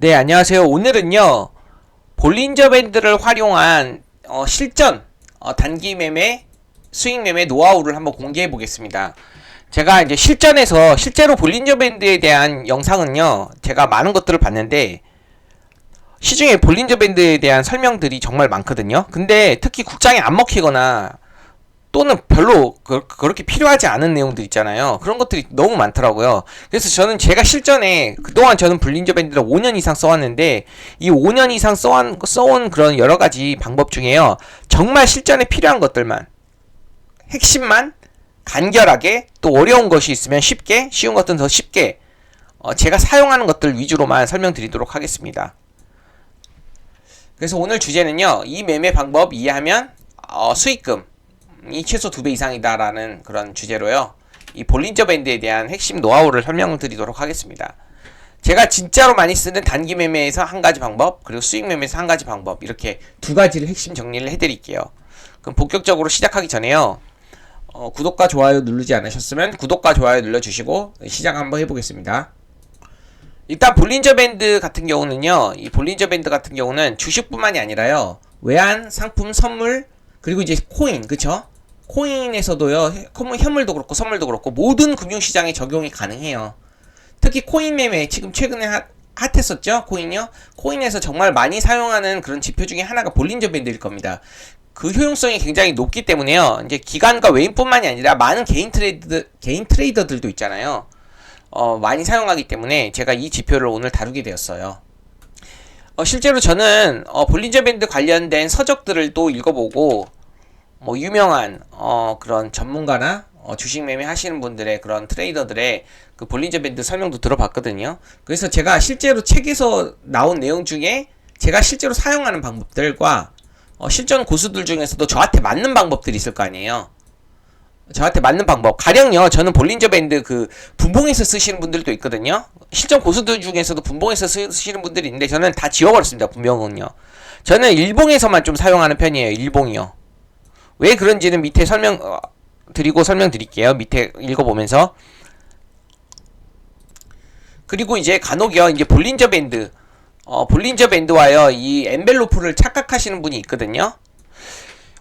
네, 안녕하세요. 오늘은요, 볼린저 밴드를 활용한 실전 단기 매매, 수익 매매 노하우를 한번 공개해 보겠습니다. 제가 이제 실전에서 실제로 볼린저 밴드에 대한 영상은요, 제가 많은 것들을 봤는데 시중에 볼린저 밴드에 대한 설명들이 정말 많거든요. 근데 특히 국장이 안 먹히거나 또는 별로 그렇게 필요하지 않은 내용들 있잖아요. 그런 것들이 너무 많더라고요. 그래서 저는 제가 실전에 그동안 저는 볼린저 밴드를 5년 이상 써왔는데 이 5년 이상 써온 그런 여러 가지 방법 중에요. 정말 실전에 필요한 것들만, 핵심만 간결하게, 또 어려운 것이 있으면 쉽게, 쉬운 것들은 더 쉽게 제가 사용하는 것들 위주로만 설명드리도록 하겠습니다. 그래서 오늘 주제는요, 이 매매 방법 이해하면 수익금 이 최소 2배 이상이다라는 그런 주제로요. 이 볼린저 밴드에 대한 핵심 노하우를 설명드리도록 하겠습니다. 제가 진짜로 많이 쓰는 단기 매매에서 한 가지 방법, 그리고 수익 매매에서 한 가지 방법, 이렇게 두 가지를 핵심 정리를 해드릴게요. 그럼 본격적으로 시작하기 전에요. 구독과 좋아요 누르지 않으셨으면 구독과 좋아요 눌러주시고 시작 한번 해보겠습니다. 일단 볼린저 밴드 같은 경우는요. 이 볼린저 밴드 같은 경우는 주식뿐만이 아니라요. 외환, 상품, 선물, 그리고 이제 코인, 그쵸? 코인에서도요, 현물도 그렇고 선물도 그렇고 모든 금융시장에 적용이 가능해요. 특히 코인 매매 지금 최근에 핫했었죠? 코인요? 코인에서 정말 많이 사용하는 그런 지표 중에 하나가 볼린저 밴드일 겁니다. 그 효용성이 굉장히 높기 때문에요. 이제 기관과 외인뿐만이 아니라 많은 개인 트레이더들도 있잖아요. 많이 사용하기 때문에 제가 이 지표를 오늘 다루게 되었어요. 실제로 저는 볼린저 밴드 관련된 서적들을 또 읽어보고 유명한 그런 전문가나 주식 매매 하시는 분들의 그런 트레이더들의 그 볼린저 밴드 설명도 들어봤거든요. 그래서 제가 실제로 책에서 나온 내용 중에 제가 실제로 사용하는 방법들과 실전 고수들 중에서도 저한테 맞는 방법들이 있을 거 아니에요. 저한테 맞는 방법. 가령요, 저는 볼린저 밴드 그 분봉에서 쓰시는 분들도 있거든요. 실전 고수들 중에서도 분봉에서 쓰시는 분들이 있는데 저는 다 지워버렸습니다. 분명은요. 저는 일봉에서만 좀 사용하는 편이에요. 일봉이요. 왜 그런지는 밑에 설명드릴게요. 밑에 읽어보면서. 그리고 이제 간혹요, 이제 볼린저 밴드와요, 이 엔벨로프를 착각하시는 분이 있거든요.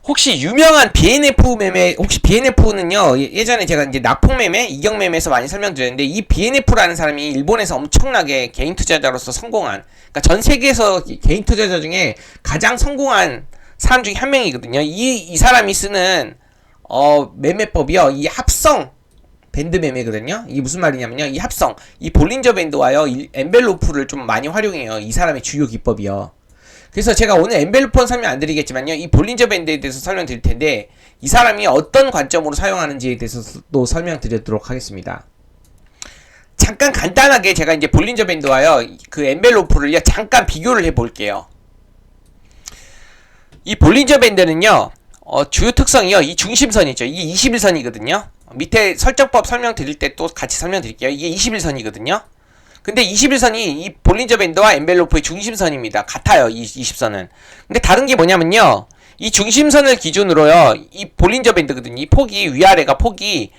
혹시 유명한 BNF 매매, 혹시 BNF는요, 예전에 제가 이제 낙폭 매매, 이격 매매에서 많이 설명드렸는데, 이 BNF라는 사람이 일본에서 엄청나게 개인 투자자로서 성공한, 그러니까 전 세계에서 개인 투자자 중에 가장 성공한 사람 중에 한 명이거든요. 이 사람이 쓰는 매매법이요, 이 합성 밴드 매매거든요. 이게 무슨 말이냐면요, 이 합성, 이 볼린저 밴드와요, 이 엔벨로프를 좀 많이 활용해요. 이 사람의 주요 기법이요. 그래서 제가 오늘 엔벨로프는 설명 안 드리겠지만요, 이 볼린저 밴드에 대해서 설명드릴 텐데, 이 사람이 어떤 관점으로 사용하는지에 대해서도 설명드리도록 하겠습니다. 잠깐 간단하게 제가 이제 볼린저 밴드와요, 그 엔벨로프를요, 잠깐 비교를 해볼게요. 이 볼린저 밴드는요, 주요 특성이요, 이 중심선이죠. 이게 21선이거든요. 밑에 설정법 설명드릴 때 또 같이 설명드릴게요. 이게 21선이거든요. 근데 21선이 이 볼린저 밴드와 엔벨로프의 중심선입니다. 같아요, 이 20선은. 근데 다른 게 뭐냐면요, 이 중심선을 기준으로요, 이 볼린저 밴드거든요. 이 폭이, 위아래가 폭이,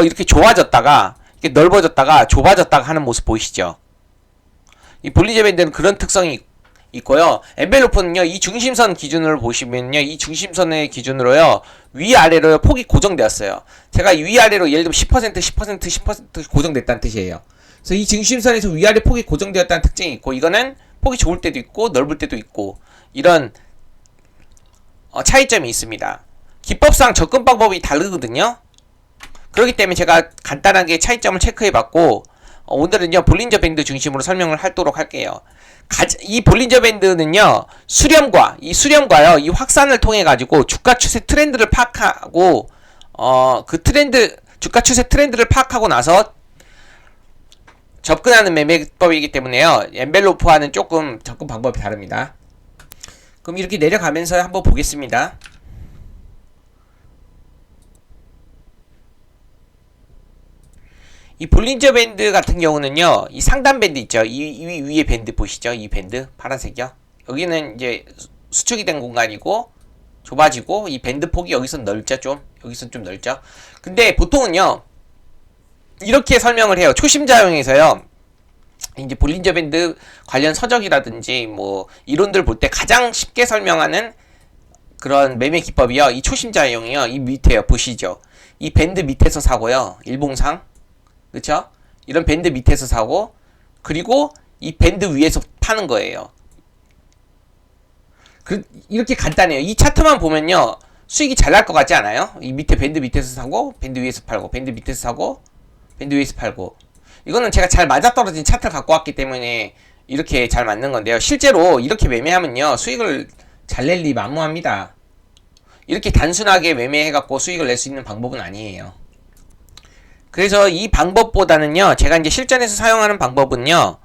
이렇게 좁아졌다가, 이렇게 넓어졌다가, 좁아졌다가 하는 모습 보이시죠? 이 볼린저 밴드는 그런 특성이 있고요. 엔벨로프는요, 이 중심선 기준으로 보시면요, 이 중심선의 기준으로요, 위아래로 폭이 고정되었어요. 제가 위아래로 예를 들면 10% 고정됐다는 뜻이에요. 그래서 이 중심선에서 위아래 폭이 고정되었다는 특징이 있고, 이거는 폭이 좁을 때도 있고 넓을 때도 있고, 이런 차이점이 있습니다. 기법상 접근 방법이 다르거든요. 그렇기 때문에 제가 간단하게 차이점을 체크해봤고, 오늘은요, 볼린저 밴드 중심으로 설명을 하도록 할게요. 이 볼린저 밴드는요, 수렴과요, 이 확산을 통해 가지고 주가 추세 트렌드를 파악하고, 주가 추세 트렌드를 파악하고 나서 접근하는 매매법이기 때문에요, 엔벨로프와는 조금 접근 방법이 다릅니다. 그럼 이렇게 내려가면서 한번 보겠습니다. 이 볼린저 밴드 같은 경우는요, 이 상단 밴드 있죠. 이 위에 밴드 보시죠. 이 밴드 파란색이요. 여기는 이제 수축이 된 공간이고 좁아지고, 이 밴드 폭이 여기서 넓죠. 여기서 좀 넓죠. 근데 보통은요, 이렇게 설명을 해요. 초심자용에서요, 이제 볼린저 밴드 관련 서적이라든지 뭐 이론들 볼 때 가장 쉽게 설명하는 그런 매매 기법이요. 이 초심자용이요. 이 밑에요. 보시죠. 이 밴드 밑에서 사고요. 일봉상. 그쵸? 이런 밴드 밑에서 사고, 그리고 이 밴드 위에서 파는 거예요. 이렇게 간단해요. 이 차트만 보면요. 수익이 잘 날 것 같지 않아요? 이 밑에 밴드 밑에서 사고, 밴드 위에서 팔고, 밴드 밑에서 사고, 밴드 위에서 팔고. 이거는 제가 잘 맞아떨어진 차트를 갖고 왔기 때문에 이렇게 잘 맞는 건데요. 실제로 이렇게 매매하면요. 수익을 잘 낼 리 만무합니다. 이렇게 단순하게 매매해갖고 수익을 낼 수 있는 방법은 아니에요. 그래서 이 방법보다는요. 제가 이제 실전에서 사용하는 방법은요.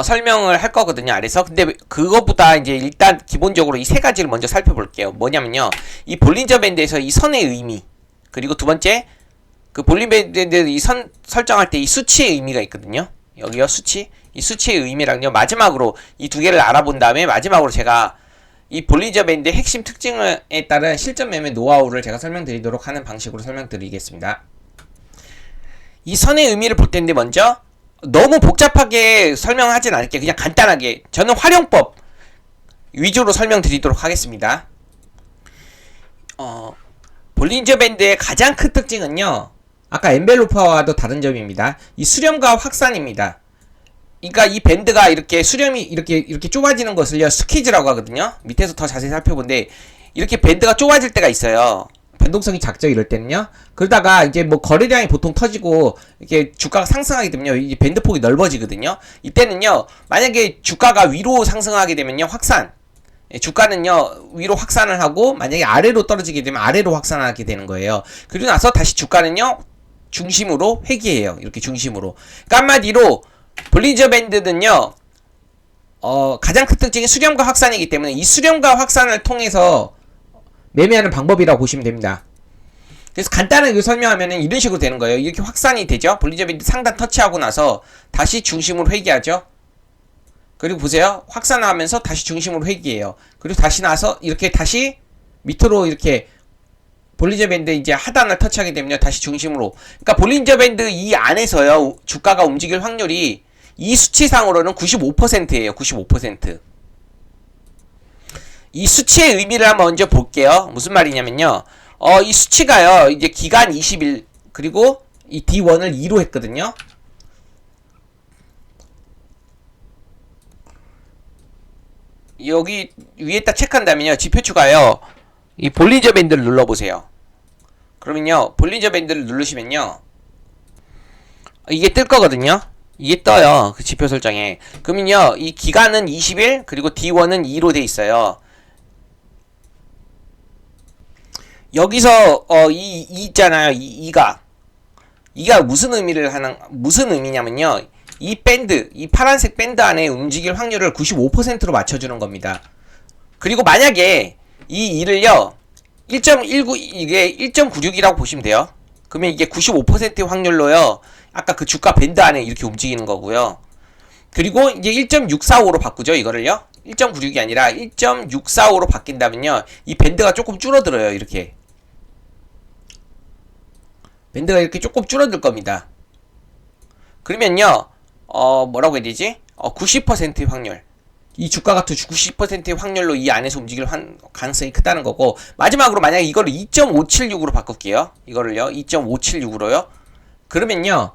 설명을 할 거거든요, 아래서. 근데 그것보다 이제 일단 기본적으로 이 세 가지를 먼저 살펴볼게요. 뭐냐면요. 이 볼린저 밴드에서 이 선의 의미, 그리고 두 번째, 그 볼린저 밴드 이 선 설정할 때 이 수치의 의미가 있거든요. 여기요, 수치. 이 수치의 의미랑요. 마지막으로 이 두 개를 알아본 다음에 마지막으로 제가 이 볼린저 밴드의 핵심 특징에 따른 실전 매매 노하우를 제가 설명드리도록 하는 방식으로 설명드리겠습니다. 이 선의 의미를 볼 텐데 먼저 너무 복잡하게 설명하진 않을게요. 그냥 간단하게 저는 활용법 위주로 설명드리도록 하겠습니다. 볼린저 밴드의 가장 큰 특징은요. 아까 엔벨로파와도 다른 점입니다. 이 수렴과 확산입니다. 그러니까 이 밴드가 이렇게 수렴이 이렇게 좁아지는 것을요. 스퀴즈라고 하거든요. 밑에서 더 자세히 살펴본데 이렇게 밴드가 좁아질 때가 있어요. 변동성이 작죠, 이럴 때는요. 그러다가 이제 뭐 거래량이 보통 터지고 이렇게 주가가 상승하게 되면요, 이 밴드 폭이 넓어지거든요. 이때는요, 만약에 주가가 위로 상승하게 되면요, 확산. 주가는요, 위로 확산을 하고 만약에 아래로 떨어지게 되면 아래로 확산하게 되는 거예요. 그리고 나서 다시 주가는요, 중심으로 회귀해요. 이렇게 중심으로. 그러니까 한마디로 볼린저 밴드는요, 가장 큰 특징이 수렴과 확산이기 때문에 이 수렴과 확산을 통해서 매매하는 방법이라고 보시면 됩니다. 그래서 간단하게 설명하면 이런 식으로 되는 거예요. 이렇게 확산이 되죠. 볼린저 밴드 상단 터치하고 나서 다시 중심으로 회귀하죠. 그리고 보세요. 확산하면서 다시 중심으로 회귀해요. 그리고 다시 나서 이렇게 다시 밑으로 이렇게 볼린저 밴드 이제 하단을 터치하게 되면요. 다시 중심으로. 그러니까 볼린저 밴드 이 안에서요. 주가가 움직일 확률이 이 수치상으로는 95%예요. 95%. 이 수치의 의미를 한번 먼저 볼게요. 무슨 말이냐면요. 이 수치가요. 이제 기간 20일 그리고 이 D1을 2로 했거든요. 여기 위에다 체크한다면요. 지표추가요. 이 볼린저 밴드를 눌러보세요. 그러면요. 볼린저 밴드를 누르시면요. 이게 뜰 거거든요. 이게 떠요. 그 지표 설정에. 그러면요. 이 기간은 20일 그리고 D1은 2로 돼 있어요. 여기서 이 있잖아요. 이가 무슨 의미냐면요. 이 밴드, 이 파란색 밴드 안에 움직일 확률을 95%로 맞춰주는 겁니다. 그리고 만약에 이 2를요 1.19 이게 1.96이라고 보시면 돼요. 그러면 이게 95%의 확률로요. 아까 그 주가 밴드 안에 이렇게 움직이는 거고요. 그리고 이제 1.645로 바꾸죠. 이거를요. 1.96이 아니라 1.645로 바뀐다면요. 이 밴드가 조금 줄어들어요. 이렇게. 밴드가 이렇게 조금 줄어들 겁니다. 그러면요, 뭐라고 해야 되지? 90%의 확률. 이 주가 같은 90%의 확률로 이 안에서 움직일 가능성이 크다는 거고, 마지막으로 만약에 이거를 2.576으로 바꿀게요. 이거를요, 2.576으로요. 그러면요,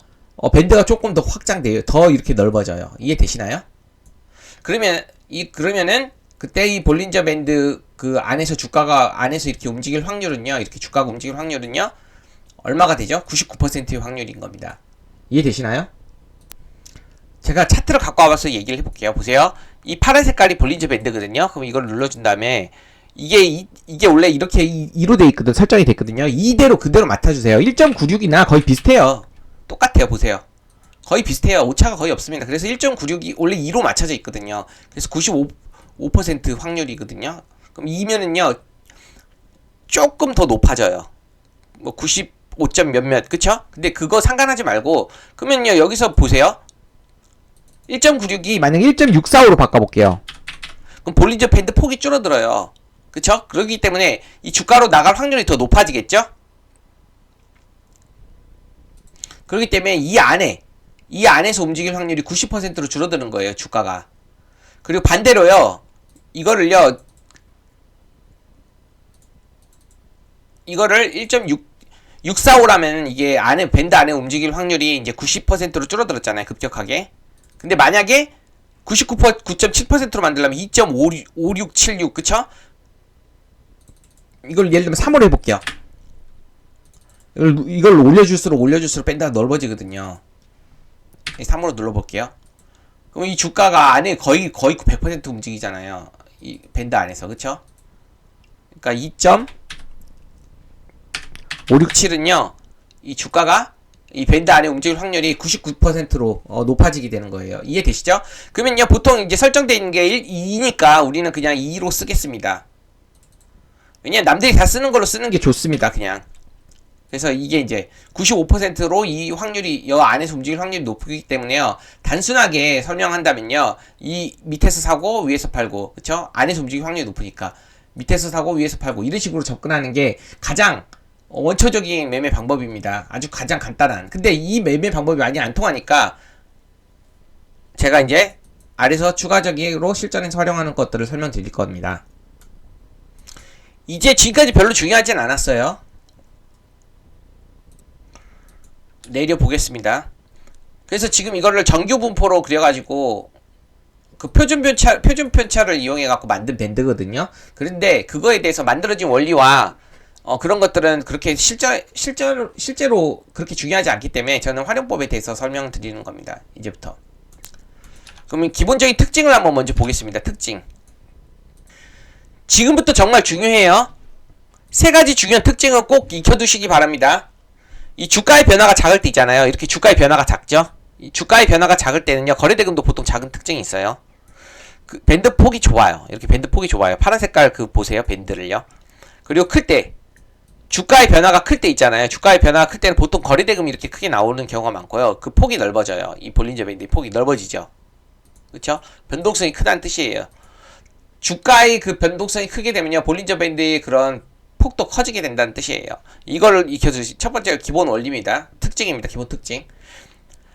밴드가 조금 더 확장돼요. 더 이렇게 넓어져요. 이해되시나요? 그러면은, 그때 이 볼린저 밴드 그 안에서 주가가 안에서 이렇게 움직일 확률은요, 이렇게 주가가 움직일 확률은요, 얼마가 되죠? 99%의 확률인 겁니다. 이해되시나요? 제가 차트를 갖고 와서 얘기를 해볼게요. 보세요. 이 파란 색깔이 볼린저 밴드거든요. 그럼 이걸 눌러준 다음에 이게 원래 이렇게 2로 돼 있거든. 설정이 됐거든요. 이대로 그대로 맡아주세요. 1.96이나 거의 비슷해요. 똑같아요. 보세요. 거의 비슷해요. 오차가 거의 없습니다. 그래서 1.96이 원래 2로 맞춰져 있거든요. 그래서 95% 확률이거든요. 그럼 2면은요 조금 더 높아져요. 뭐 95점 몇몇, 그쵸? 근데 그거 상관하지 말고, 그러면요, 여기서 보세요. 1.96이 만약 1.645로 바꿔볼게요. 그럼 볼린저 밴드 폭이 줄어들어요. 그쵸? 그렇기 때문에 이 주가로 나갈 확률이 더 높아지겠죠? 그렇기 때문에 이 안에 이 안에서 움직일 확률이 90%로 줄어드는 거예요, 주가가. 그리고 반대로요, 이거를 1.645라면 이게 안에, 밴드 안에 움직일 확률이 이제 90%로 줄어들었잖아요, 급격하게. 근데 만약에 9.7%로 만들려면 2.5676, 그쵸? 이걸 예를 들면 3으로 해볼게요. 이걸 올려줄수록 밴드가 넓어지거든요. 3으로 눌러볼게요. 그럼 이 주가가 안에 거의 100% 움직이잖아요. 이 밴드 안에서, 그쵸? 그러니까 2.567은요, 이 주가가 이 밴드 안에 움직일 확률이 99%로 높아지게 되는 거예요. 이해되시죠? 그러면요, 보통 이제 설정되어 있는 게 2니까 우리는 그냥 2로 쓰겠습니다. 왜냐면 남들이 다 쓰는 걸로 쓰는 게 좋습니다, 그냥. 그래서 이게 이제 95%로 이 확률이, 여 안에서 움직일 확률이 높기 때문에요, 단순하게 설명한다면요, 이 밑에서 사고 위에서 팔고, 그쵸? 안에서 움직일 확률이 높으니까 밑에서 사고 위에서 팔고, 이런 식으로 접근하는 게 가장 원초적인 매매 방법입니다. 아주 가장 간단한. 근데 이 매매 방법이 많이 안 통하니까 제가 이제 아래서 추가적으로 실전에서 활용하는 것들을 설명드릴 겁니다. 이제 지금까지 별로 중요하진 않았어요. 내려보겠습니다. 그래서 지금 이거를 정규 분포로 그려가지고 그 표준 편차를 이용해갖고 만든 밴드거든요. 그런데 그거에 대해서 만들어진 원리와 그런 것들은 그렇게 실제로 그렇게 중요하지 않기 때문에 저는 활용법에 대해서 설명드리는 겁니다, 이제부터. 그러면 기본적인 특징을 한번 먼저 보겠습니다. 특징. 지금부터 정말 중요해요. 세 가지 중요한 특징을 꼭 익혀두시기 바랍니다. 이 주가의 변화가 작을 때 있잖아요. 이렇게 주가의 변화가 작죠? 이 주가의 변화가 작을 때는요, 거래대금도 보통 작은 특징이 있어요. 그 밴드 폭이 좁아요. 이렇게 밴드 폭이 좁아요. 파란 색깔 그 보세요, 밴드를요. 그리고 클 때, 주가의 변화가 클 때 있잖아요. 주가의 변화가 클 때는 보통 거래대금이 이렇게 크게 나오는 경우가 많고요. 그 폭이 넓어져요. 이 볼린저 밴드의 폭이 넓어지죠. 그쵸? 변동성이 크다는 뜻이에요. 주가의 그 변동성이 크게 되면요, 볼린저 밴드의 그런 폭도 커지게 된다는 뜻이에요. 이거를 익혀주시. 첫 번째가 기본 원리입니다. 특징입니다. 기본 특징.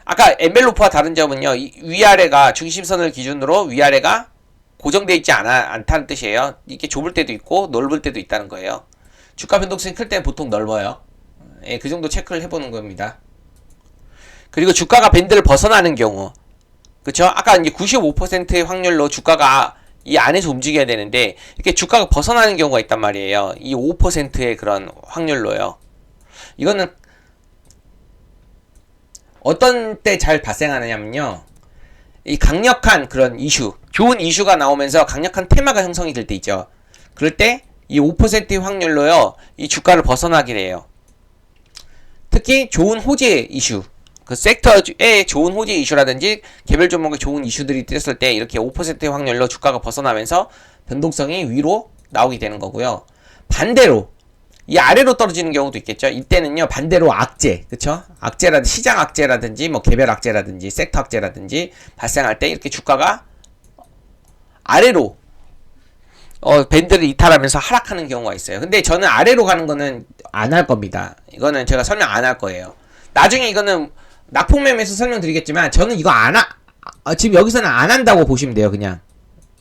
아까 엔벨로프와 다른 점은요, 위아래가, 중심선을 기준으로 위아래가 고정되어 있지 않다는 뜻이에요. 이게 좁을 때도 있고 넓을 때도 있다는 거예요. 주가 변동성이 클 때는 보통 넓어요. 예, 그 정도 체크를 해보는 겁니다. 그리고 주가가 밴드를 벗어나는 경우, 그쵸? 아까 이제 95%의 확률로 주가가 이 안에서 움직여야 되는데, 이렇게 주가가 벗어나는 경우가 있단 말이에요. 이 5%의 그런 확률로요. 이거는 어떤 때 잘 발생하느냐면요, 이 강력한 그런 이슈, 좋은 이슈가 나오면서 강력한 테마가 형성이 될 때 있죠. 그럴 때 이 5%의 확률로요, 이 주가를 벗어나게 돼요. 특히 좋은 호재 이슈, 그 섹터에 좋은 호재 이슈라든지 개별 종목에 좋은 이슈들이 뜨였을 때 이렇게 5%의 확률로 주가가 벗어나면서 변동성이 위로 나오게 되는 거고요. 반대로 이 아래로 떨어지는 경우도 있겠죠. 이때는요, 반대로 악재, 그쵸? 악재라든지 시장 악재라든지 뭐 개별 악재라든지 섹터 악재라든지 발생할 때 이렇게 주가가 아래로 밴드를 이탈하면서 하락하는 경우가 있어요. 근데 저는 아래로 가는 거는 안 할 겁니다. 이거는 제가 설명 안 할 거예요. 나중에 이거는 낙폭매매에서 설명드리겠지만 저는 이거 지금 여기서는 안 한다고 보시면 돼요. 그냥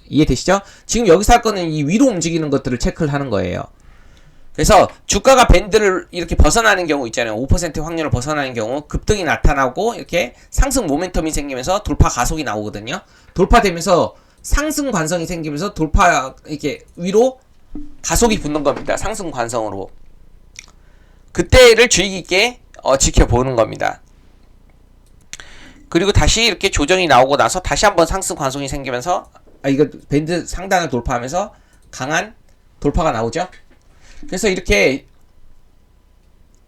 이해되시죠? 지금 여기서 할 거는 이 위로 움직이는 것들을 체크를 하는 거예요. 그래서 주가가 밴드를 이렇게 벗어나는 경우 있잖아요. 5% 확률을 벗어나는 경우 급등이 나타나고 이렇게 상승 모멘텀이 생기면서 돌파 가속이 나오거든요. 돌파되면서 상승 관성이 생기면서 이렇게 위로 가속이 붙는 겁니다. 상승 관성으로. 그때를 주의 깊게 지켜보는 겁니다. 그리고 다시 이렇게 조정이 나오고 나서 다시 한번 상승 관성이 생기면서 이거 밴드 상단을 돌파하면서 강한 돌파가 나오죠. 그래서 이렇게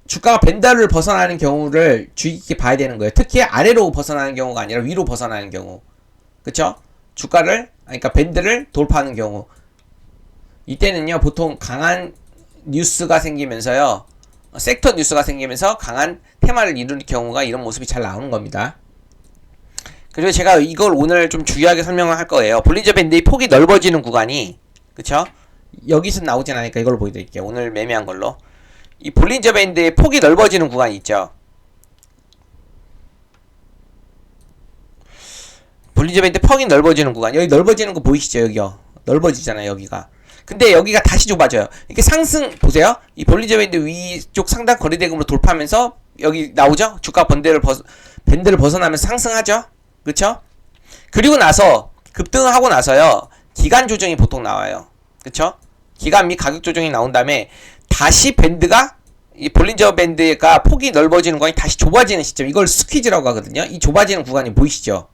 주가가 밴드를 벗어나는 경우를 주의 깊게 봐야 되는 거예요. 특히 아래로 벗어나는 경우가 아니라 위로 벗어나는 경우, 그쵸? 그러니까 밴드를 돌파하는 경우, 이때는요, 보통 강한 뉴스가 생기면서요, 섹터 뉴스가 생기면서 강한 테마를 이루는 경우가 이런 모습이 잘 나오는 겁니다. 그리고 제가 이걸 오늘 좀 주의하게 설명을 할 거예요. 볼린저 밴드의 폭이 넓어지는 구간이, 그쵸? 여기서 나오진 않으니까 이걸로 보여드릴게요. 오늘 매매한 걸로. 이 볼린저 밴드의 폭이 넓어지는 구간이 있죠. 볼린저 밴드 퍽이 넓어지는 구간. 여기 넓어지는 거 보이시죠? 여기요. 넓어지잖아요, 여기가. 근데 여기가 다시 좁아져요. 이렇게 상승, 보세요. 이 볼린저 밴드 위쪽 상단 거래대금으로 돌파하면서 여기 나오죠? 주가 밴드를 벗어나면서 상승하죠? 그쵸? 그리고 나서, 급등을 하고 나서요, 기간 조정이 보통 나와요. 그쵸? 기간 및 가격 조정이 나온 다음에 다시 밴드가 이 볼린저 밴드가 폭이 넓어지는 구간이 다시 좁아지는 시점, 이걸 스퀴즈라고 하거든요. 이 좁아지는 구간이 보이시죠?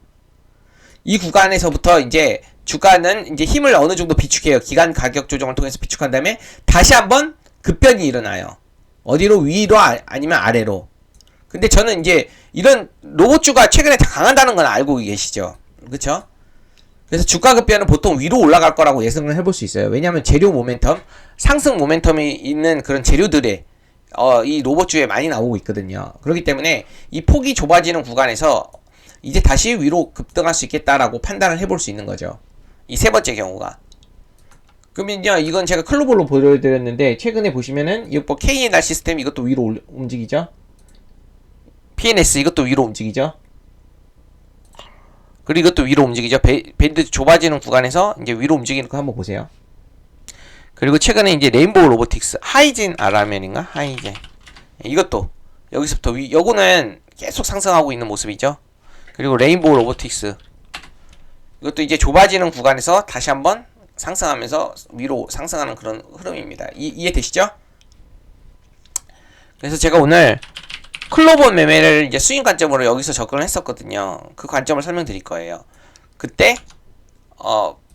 이 구간에서부터 이제 주가는 이제 힘을 어느 정도 비축해요. 기간 가격 조정을 통해서 비축한 다음에 다시 한번 급변이 일어나요. 어디로? 위로 아니면 아래로. 근데 저는 이제 이런 로봇주가 최근에 다 강한다는 건 알고 계시죠? 그쵸? 그래서 주가 급변은 보통 위로 올라갈 거라고 예상을 해볼 수 있어요. 왜냐하면 재료 모멘텀, 상승 모멘텀이 있는 그런 재료들의 이 로봇주에 많이 나오고 있거든요. 그렇기 때문에 이 폭이 좁아지는 구간에서 이제 다시 위로 급등할 수 있겠다라고 판단을 해볼 수 있는 거죠. 이 세 번째 경우가. 그러면요, 이건 제가 클로벌로 보여드렸는데 최근에 보시면은 이거 KNR 시스템 이것도 위로 움직이죠. PNS 이것도 위로 움직이죠. 그리고 이것도 위로 움직이죠. 밴드 좁아지는 구간에서 이제 위로 움직이는 거 한번 보세요. 그리고 최근에 이제 레인보우 로보틱스 하이젠 아라면인가? 하이젠. 이것도 여기서부터 요거는 계속 상승하고 있는 모습이죠. 그리고 레인보우 로보틱스 이것도 이제 좁아지는 구간에서 다시 한번 상승하면서 위로 상승하는 그런 흐름입니다. 이해되시죠? 그래서 제가 오늘 클로버 매매를 이제 수익 관점으로 여기서 접근을 했었거든요. 그 관점을 설명드릴 거예요. 그때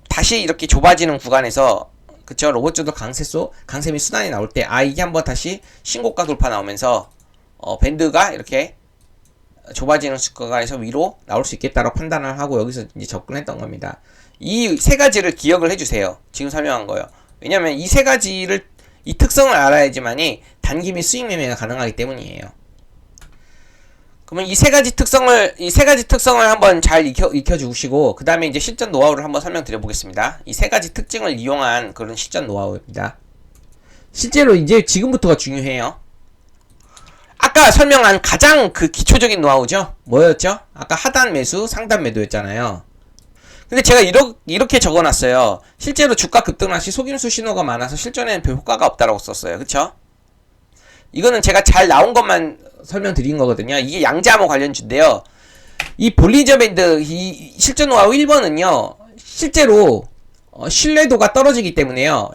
다시 이렇게 좁아지는 구간에서 그쵸, 로봇주도 강세 및 순환이 나올 때 이게 한번 다시 신고가 돌파 나오면서 밴드가 이렇게 좁아지는 구간에서 위로 나올 수 있겠다라고 판단을 하고 여기서 이제 접근했던 겁니다. 이 세 가지를 기억을 해주세요. 지금 설명한 거요. 왜냐면 이 세 가지를 이 특성을 알아야지만이 단기 및 수익 매매가 가능하기 때문이에요. 그러면 이 세 가지 특성을 한번 잘 익혀주시고 그 다음에 이제 실전 노하우를 한번 설명드려 보겠습니다. 이 세 가지 특징을 이용한 그런 실전 노하우입니다. 실제로 이제 지금부터가 중요해요. 아까 설명한 가장 그 기초적인 노하우죠. 뭐였죠? 아까 하단 매수, 상단 매도였잖아요. 근데 제가 이렇게 적어놨어요. 실제로 주가 급등할 시 속임수 신호가 많아서 실전에는 별 효과가 없다라고 썼어요. 그쵸? 이거는 제가 잘 나온 것만 설명드린 거거든요. 이게 양자암호 관련주인데요. 이 볼린저 밴드 이 실전 노하우 1번은요. 실제로 신뢰도가 떨어지기 때문에요.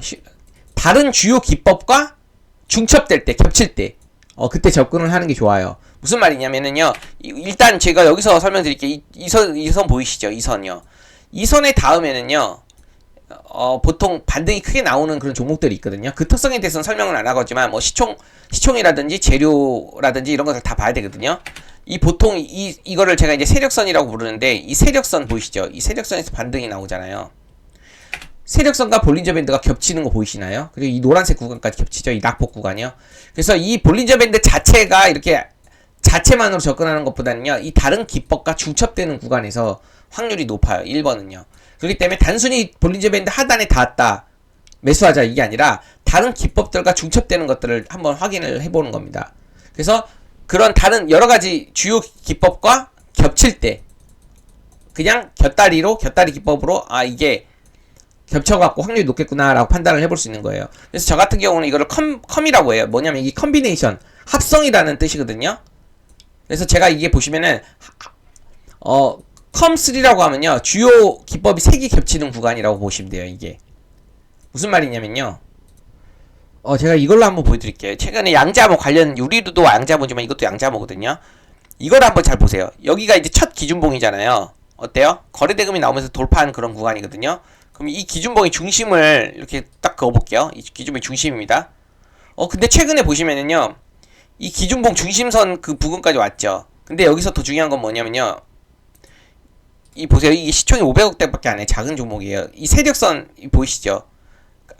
다른 주요 기법과 중첩될 때, 겹칠 때 그때 접근을 하는 게 좋아요. 무슨 말이냐면은요. 일단 제가 여기서 설명드릴게요. 이 선 보이시죠? 이 선이요. 이 선에 닿으면은요. 보통 반등이 크게 나오는 그런 종목들이 있거든요. 그 특성에 대해서는 설명을 안 하겠지만, 뭐, 시총이라든지 재료라든지 이런 것을 다 봐야 되거든요. 보통 이거를 제가 이제 세력선이라고 부르는데, 이 세력선 보이시죠? 이 세력선에서 반등이 나오잖아요. 세력선과 볼린저 밴드가 겹치는 거 보이시나요? 그리고 이 노란색 구간까지 겹치죠? 이 낙폭 구간이요. 그래서 이 볼린저 밴드 자체가 이렇게 자체만으로 접근하는 것보다는요, 이 다른 기법과 중첩되는 구간에서 확률이 높아요. 1번은요. 그렇기 때문에 단순히 볼린저 밴드 하단에 닿았다, 매수하자, 이게 아니라 다른 기법들과 중첩되는 것들을 한번 확인을 해보는 겁니다. 그래서 그런 다른 여러가지 주요 기법과 겹칠 때 그냥 곁다리 기법으로 이게 겹쳐갖고 확률이 높겠구나 라고 판단을 해볼 수 있는 거예요. 그래서 저 같은 경우는 이거를 컴이라고 해요. 뭐냐면 이게 컨비네이션, 합성이라는 뜻이거든요. 그래서 제가 이게 보시면은 컴3라고 하면요, 주요 기법이 3개 겹치는 구간이라고 보시면 돼요. 이게 무슨 말이냐면요, 제가 이걸로 한번 보여드릴게요. 최근에 양자암호 관련, 유리도 양자암호지만 이것도 양자암호거든요. 이걸 한번 잘 보세요. 여기가 이제 첫 기준봉이잖아요. 어때요? 거래대금이 나오면서 돌파한 그런 구간이거든요. 그럼 이 기준봉의 중심을 이렇게 딱 그어볼게요. 이 기준봉의 중심입니다. 근데 최근에 보시면은요, 이 기준봉 중심선 그 부근까지 왔죠. 근데 여기서 더 중요한 건 뭐냐면요, 보세요. 이게 시총이 500억대밖에 안 해. 작은 종목이에요. 이 세력선 보이시죠?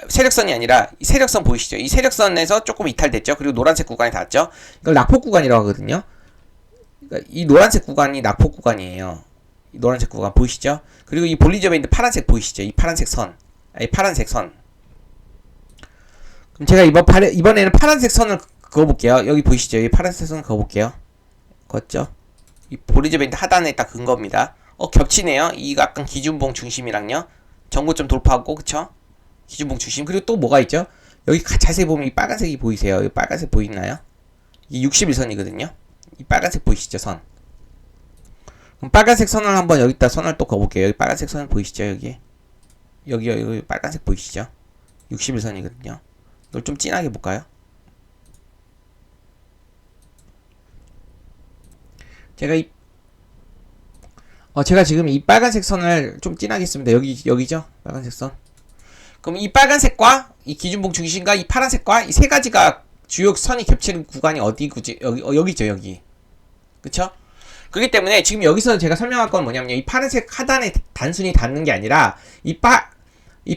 세력선이 아니라 이 세력선 보이시죠? 이 세력선에서 조금 이탈됐죠. 그리고 노란색 구간에 닿았죠. 이걸 낙폭 구간이라고 하거든요. 그러니까 이 노란색 구간이 낙폭 구간이에요. 이 노란색 구간 보이시죠? 그리고 이 볼린저 밴드 파란색 보이시죠? 이 파란색 선. 파란색 선. 그럼 제가 이번에는 파란색 선을 그어볼게요. 여기 보이시죠? 이 파란색 선을 그어볼게요. 그었죠? 이 볼린저 밴드 하단에 딱 근 겁니다. 겹치네요. 이가 약간 기준봉 중심이랑요. 전고점 돌파하고, 그쵸? 기준봉 중심. 그리고 또 뭐가 있죠? 여기 자세히 보면 이 빨간색이 보이세요? 여기 빨간색 보이나요? 이 61선이거든요. 이 빨간색 보이시죠? 선. 그럼 빨간색 선을 한번 여기다 선을 또 그어볼게요. 여기 빨간색 선 보이시죠? 여기 빨간색 보이시죠? 61선이거든요. 이걸 좀 진하게 볼까요? 제가 지금 이 빨간색 선을 좀 진하게 했습니다. 여기죠? 빨간색 선. 그럼 이 빨간색과 이 기준봉 중심과 이 파란색과 이 세 가지가 주요 선이 겹치는 구간이 어디구지? 여기죠, 여기. 그쵸? 그렇기 때문에 지금 여기서 제가 설명할 건 뭐냐면요. 이 파란색 하단에 단순히 닿는 게 아니라 이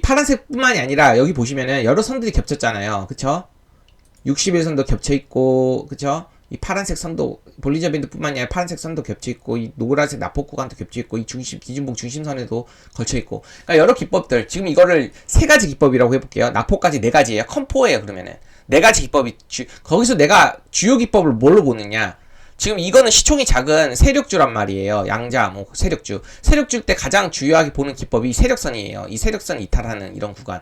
파란색뿐만이 아니라 여기 보시면은 여러 선들이 겹쳤잖아요. 그쵸? 61선도 겹쳐있고, 그쵸? 이 파란색 선도, 볼린저 밴드뿐만이 아니라 파란색 선도 겹쳐있고, 이 노란색 나폭 구간도 겹쳐있고, 이 기준봉 중심선에도 걸쳐있고. 그러니까 여러 기법들. 지금 이거를 세 가지 기법이라고 해볼게요. 나폭까지 네 가지예요. 컴포예요, 그러면은. 네 가지 기법이, 거기서 내가 주요 기법을 뭘로 보느냐. 지금 이거는 시총이 작은 세력주란 말이에요. 양자, 뭐, 세력주. 세력주일 때 가장 주요하게 보는 기법이 세력선이에요. 이 세력선 이탈하는 이런 구간.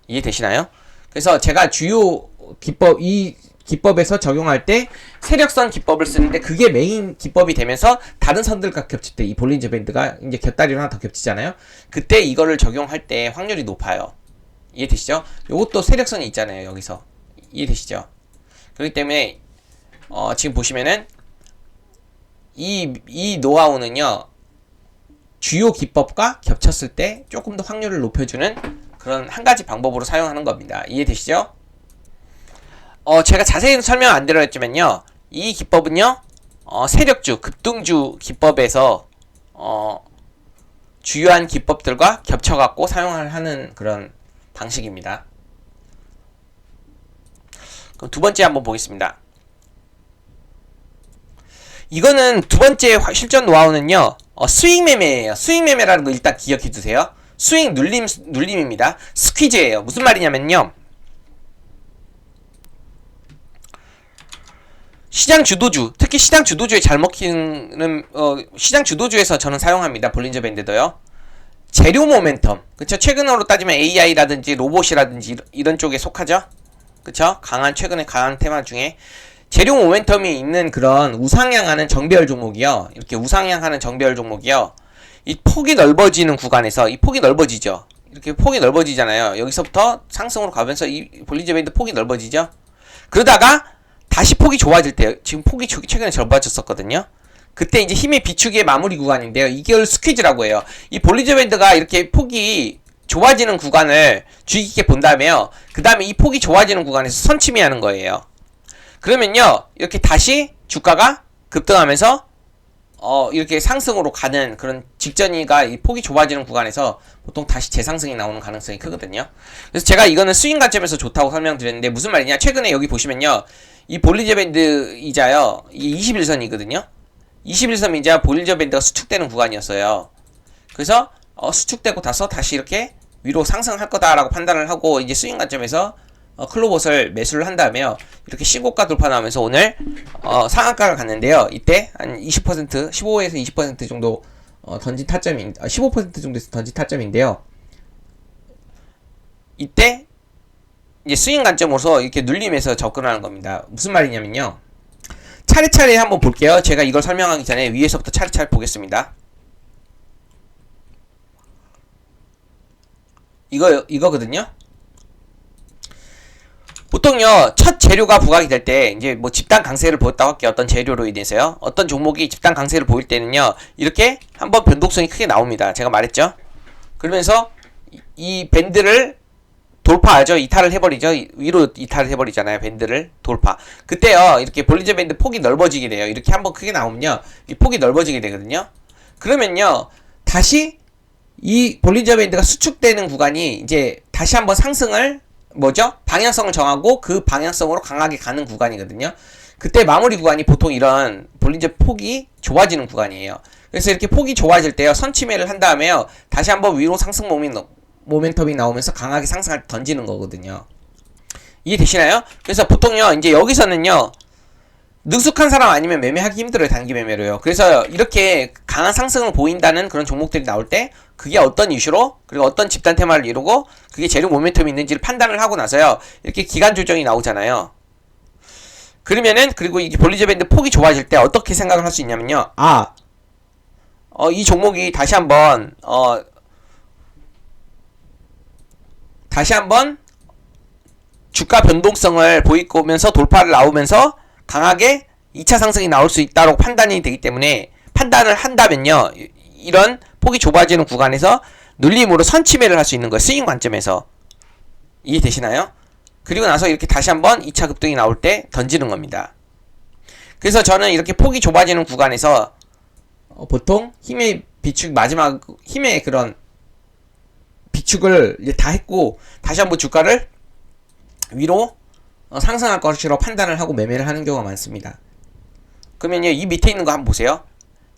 이해되시나요? 그래서 제가 주요 기법, 이 기법에서 적용할 때 세력선 기법을 쓰는데 그게 메인 기법이 되면서 다른 선들과 겹칠 때 이 볼린저 밴드가 이제 곁다리로 하나 더 겹치잖아요. 그때 이거를 적용할 때 확률이 높아요. 이해되시죠? 요것도 세력선이 있잖아요. 여기서. 이해되시죠? 그렇기 때문에 지금 보시면은 이 노하우는요. 주요 기법과 겹쳤을 때 조금 더 확률을 높여주는 그런 한 가지 방법으로 사용하는 겁니다. 이해되시죠? 제가 자세히 설명 안 드렸지만요. 이 기법은요. 세력주, 급등주 기법에서 주요한 기법들과 겹쳐갖고 사용을 하는 그런 방식입니다. 그럼 두 번째 한번 보겠습니다. 이거는 두 번째 실전 노하우는요. 스윙 매매예요. 스윙 매매라는 거 일단 기억해 두세요. 스윙 눌림입니다. 스퀴즈예요. 무슨 말이냐면요. 시장 주도주, 특히 시장 주도주에 잘 먹히는 시장 주도주에서 저는 사용합니다. 볼린저 밴드도요. 재료 모멘텀, 그쵸? 최근으로 따지면 AI라든지 로봇이라든지 이런 쪽에 속하죠. 그쵸? 최근에 강한 테마 중에 재료 모멘텀이 있는 그런 우상향하는 정배열 종목이요. 이렇게 우상향하는 정배열 종목이요. 이 폭이 넓어지는 구간에서 이 폭이 넓어지죠. 이렇게 폭이 넓어지잖아요. 여기서부터 상승으로 가면서 이 볼린저 밴드 폭이 넓어지죠. 그러다가 다시 폭이 좋아질 때, 지금 폭이 최근에 좁아졌었거든요. 그때 이제 힘의 비축의 마무리 구간인데요. 이걸 스퀴즈라고 해요. 이 볼린저 밴드가 이렇게 폭이 좋아지는 구간을 주의 깊게 본다며요. 그 다음에 이 폭이 좋아지는 구간에서 선침해하는 거예요. 그러면요, 이렇게 다시 주가가 급등하면서 이렇게 상승으로 가는 그런 직전이가 이 폭이 좁아지는 구간에서 보통 다시 재상승이 나오는 가능성이 크거든요. 그래서 제가 이거는 스윙 관점에서 좋다고 설명드렸는데 무슨 말이냐? 최근에 여기 보시면요, 이 볼린저 밴드 이자요, 이 21선이거든요. 21선 이자 볼린저 밴드가 수축되는 구간이었어요. 그래서 수축되고 다시 이렇게 위로 상승할 거다라고 판단을 하고 이제 스윙 관점에서 클로봇을 매수를 한 다음에요. 이렇게 신고가 돌파 나오면서 오늘 상한가를 갔는데요. 이때 한 20%, 15에서 20% 정도 던진 타점이 15% 정도에서 던진 타점인데요. 이때 이제 스윙 관점으로서 이렇게 눌림에서 접근하는 겁니다. 무슨 말이냐면요. 차례차례 한번 볼게요. 제가 이걸 설명하기 전에 위에서부터 차례차례 보겠습니다. 이거거든요. 보통요, 첫 재료가 부각이 될 때, 이제 뭐 집단 강세를 보였다고 할게요. 어떤 재료로 인해서요. 어떤 종목이 집단 강세를 보일 때는요, 이렇게 한번 변동성이 크게 나옵니다. 제가 말했죠? 그러면서 이 밴드를 돌파하죠. 이탈을 해버리죠. 위로 이탈을 해버리잖아요. 밴드를 돌파. 그때요, 이렇게 볼린저 밴드 폭이 넓어지게 돼요. 이렇게 한번 크게 나오면요, 이 폭이 넓어지게 되거든요. 그러면요, 다시 이 볼린저 밴드가 수축되는 구간이 이제 다시 한번 상승을 방향성을 정하고 그 방향성으로 강하게 가는 구간이거든요. 그때 마무리 구간이 보통 이런 볼린저 폭이 좁아지는 구간이에요. 그래서 이렇게 폭이 좁아질 때요, 선침해를 한 다음에요, 다시 한번 위로 상승 모멘텀이 나오면서 강하게 상승할 때 던지는 거거든요. 이해되시나요? 그래서 보통요, 이제 여기서는요, 능숙한 사람 아니면 매매하기 힘들어요. 단기 매매로요. 그래서 이렇게 강한 상승을 보인다는 그런 종목들이 나올 때 그게 어떤 이슈로 그리고 어떤 집단 테마를 이루고 그게 제로 모멘텀이 있는지를 판단을 하고 나서요. 이렇게 기간 조정이 나오잖아요. 그러면은 그리고 이게 볼리저 밴드 폭이 좁아질 때 어떻게 생각을 할 수 있냐면요. 이 종목이 다시 한번 주가 변동성을 보이면서 돌파를 나오면서 강하게 2차 상승이 나올 수 있다고 판단이 되기 때문에 판단을 한다면요. 이런 폭이 좁아지는 구간에서 눌림으로 선취매를 할 수 있는 거예요. 스윙 관점에서. 이해되시나요? 그리고 나서 이렇게 다시 한번 2차 급등이 나올 때 던지는 겁니다. 그래서 저는 이렇게 폭이 좁아지는 구간에서 보통 힘의 비축 마지막 힘의 그런 비축을 이제 다 했고 다시 한번 주가를 위로 상승할 것으로 판단을 하고 매매를 하는 경우가 많습니다. 그러면요 이 밑에 있는 거 한번 보세요.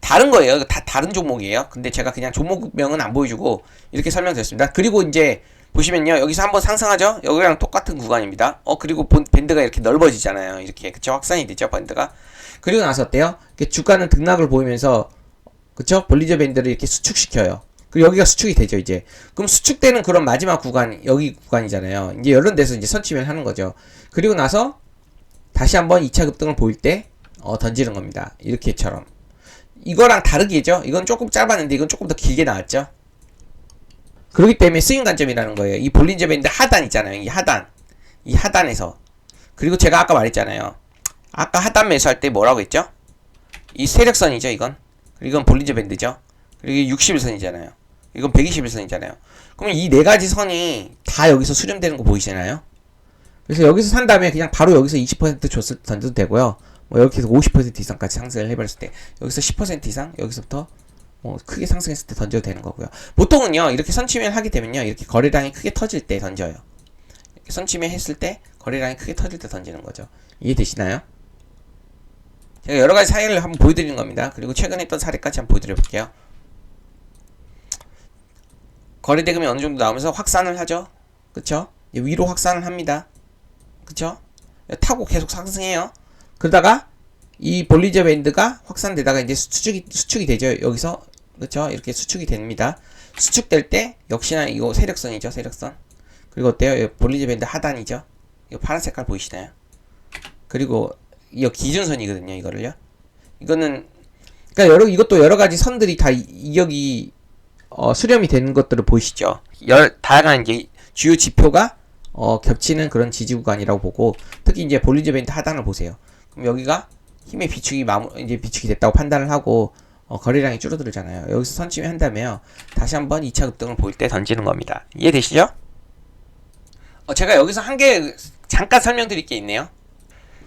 다른 거예요. 다 다른 종목이에요. 근데 제가 그냥 종목명은 안 보여주고 이렇게 설명드렸습니다. 그리고 이제 보시면요 여기서 한번 상승하죠. 여기랑 똑같은 구간입니다. 그리고 밴드가 이렇게 넓어지잖아요. 이렇게 그쵸 확산이 되죠 밴드가. 그리고 나서 어때요? 주가는 등락을 보이면서 그쵸 볼리저 밴드를 이렇게 수축시켜요. 그리고 여기가 수축이 되죠 이제. 그럼 수축되는 그런 마지막 구간 여기 구간이잖아요. 이제 이런 데서 이제 선취매를 하는 거죠. 그리고 나서 다시 한번 2차 급등을 보일 때 던지는 겁니다. 이렇게처럼. 이거랑 다르게죠. 이건 조금 짧았는데 이건 조금 더 길게 나왔죠. 그렇기 때문에 스윙 관점이라는 거예요. 이 볼린저 밴드 하단 있잖아요. 이 하단에서. 그리고 제가 아까 말했잖아요. 아까 하단 매수할 때 뭐라고 했죠? 이 세력선이죠 이건. 그리고 이건 볼린저 밴드죠. 그리고 이게 60일선이잖아요. 이건 120일선이잖아요. 그럼 이 네 가지 선이 다 여기서 수렴되는 거 보이시나요? 그래서 여기서 산 다음에 그냥 바로 여기서 20% 던져도 되고요. 뭐 이렇게 해서 50% 이상까지 상승을 해버렸을 때 여기서 10% 이상 여기서부터 크게 상승했을 때 던져도 되는 거고요. 보통은요 이렇게 선취매를 하게 되면요 이렇게 거래량이 크게 터질 때 던져요. 이렇게 선취매 했을 때 거래량이 크게 터질 때 던지는 거죠. 이해되시나요? 제가 여러 가지 사례를 한번 보여드리는 겁니다. 그리고 최근에 했던 사례까지 한번 보여드려 볼게요. 거래 대금이 어느 정도 나오면서 확산을 하죠. 그쵸? 위로 확산을 합니다. 그쵸? 타고 계속 상승해요. 그러다가 이 볼리저 밴드가 확산되다가 이제 수축이 되죠. 여기서 그쵸? 이렇게 수축이 됩니다. 수축될 때 역시나 이거 세력선이죠. 세력선. 그리고 어때요? 볼리저 밴드 하단이죠. 이거 파란 색깔 보이시나요? 그리고 이거 기준선이거든요. 이거를요. 이거는 그러니까 이것도 여러 가지 선들이 다 여기 수렴이 되는 것들을 보이시죠? 다양한 이제 주요 지표가 겹치는 그런 지지 구간이라고 보고 특히 이제 볼리저 밴드 하단을 보세요. 그럼 여기가 힘의 비축이 이제 비축이 됐다고 판단을 하고 거래량이 줄어들잖아요. 여기서 선취매 한다면 다시 한번 2차 급등을 보일 때 던지는 겁니다. 이해되시죠? 제가 여기서 한 개 잠깐 설명드릴 게 있네요.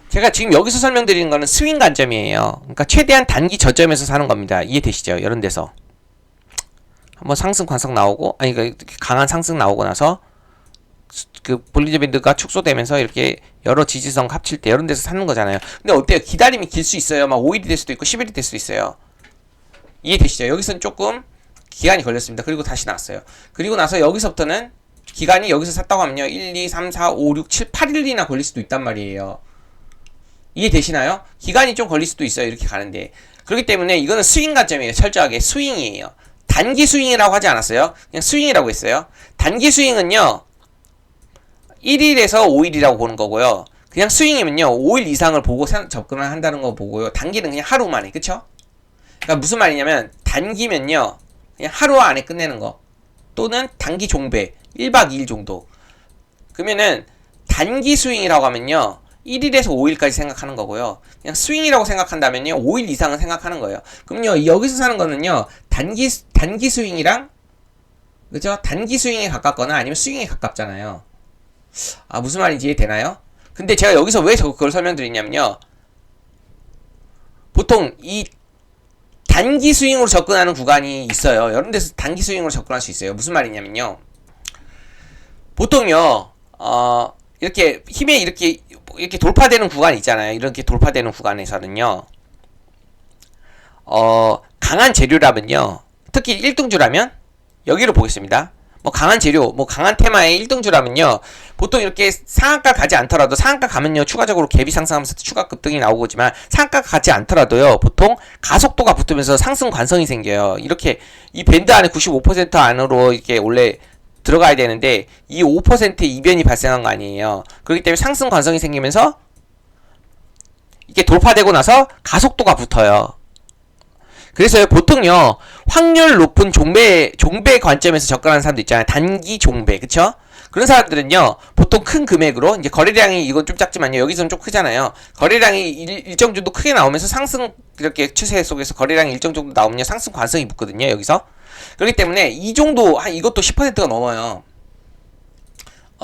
제가 지금 여기서 설명드리는 거는 스윙 관점이에요. 그러니까 최대한 단기 저점에서 사는 겁니다. 이해되시죠? 이런 데서 한번 상승 관성 나오고 그러니까 강한 상승 나오고 나서 그 볼리저 밴드가 축소되면서 이렇게 여러 지지선 합칠 때 이런 데서 사는 거잖아요. 근데 어때요? 기다림이 길 수 있어요. 막 5일이 될 수도 있고 10일이 될 수도 있어요. 이해되시죠? 여기서는 조금 기간이 걸렸습니다. 그리고 다시 나왔어요. 그리고 나서 여기서부터는 기간이 여기서 샀다고 하면요 1, 2, 3, 4, 5, 6, 7, 8일이나 걸릴 수도 있단 말이에요. 이해되시나요? 기간이 좀 걸릴 수도 있어요. 이렇게 가는데. 그렇기 때문에 이거는 스윙 관점이에요. 철저하게 스윙이에요. 단기 스윙이라고 하지 않았어요. 그냥 스윙이라고 했어요. 단기 스윙은요 1일에서 5일이라고 보는 거고요. 그냥 스윙이면요 5일 이상을 보고 접근을 한다는 거 보고요. 단기는 그냥 하루 만에. 그쵸? 그러니까 무슨 말이냐면 단기면요 그냥 하루 안에 끝내는 거 또는 단기 종배 1박 2일 정도. 그러면은 단기 스윙이라고 하면요 1일에서 5일까지 생각하는 거고요. 그냥 스윙이라고 생각한다면요 5일 이상은 생각하는 거예요. 그럼요 여기서 사는 거는요 단기 스윙이랑 그죠? 단기 스윙에 가깝거나 아니면 스윙에 가깝잖아요. 무슨 말인지 이해되나요? 근데 제가 여기서 왜 그걸 설명드리냐면요 보통 이 단기 스윙으로 접근하는 구간이 있어요. 이런 데서 단기 스윙으로 접근할 수 있어요. 무슨 말이냐면요 보통요 이렇게 힘에 이렇게 돌파되는 구간이 있잖아요. 이렇게 돌파되는 구간에서는요 강한 재료라면요 특히 1등주라면 여기를 보겠습니다. 뭐 강한 재료, 뭐 강한 테마의 1등주라면요. 보통 이렇게 상한가 가지 않더라도, 상한가 가면요 추가적으로 갭이 상승하면서 추가 급등이 나오지만, 상한가 가지 않더라도요 보통 가속도가 붙으면서 상승 관성이 생겨요. 이렇게 이 밴드 안에 95% 안으로 이렇게 원래 들어가야 되는데 이 5%의 이변이 발생한 거 아니에요. 그렇기 때문에 상승 관성이 생기면서 이게 돌파되고 나서 가속도가 붙어요. 그래서 보통요 확률 높은 종배 관점에서 접근하는 사람도 있잖아요. 단기 종배, 그쵸? 그런 사람들은요 보통 큰 금액으로, 이제 거래량이 이건 좀 작지만요 여기서는 좀 크잖아요. 거래량이 일정 정도 크게 나오면서 상승 이렇게 추세 속에서 거래량이 일정 정도 나오면요 상승 관성이 붙거든요 여기서. 그렇기 때문에 이 정도 한 이것도 10%가 넘어요.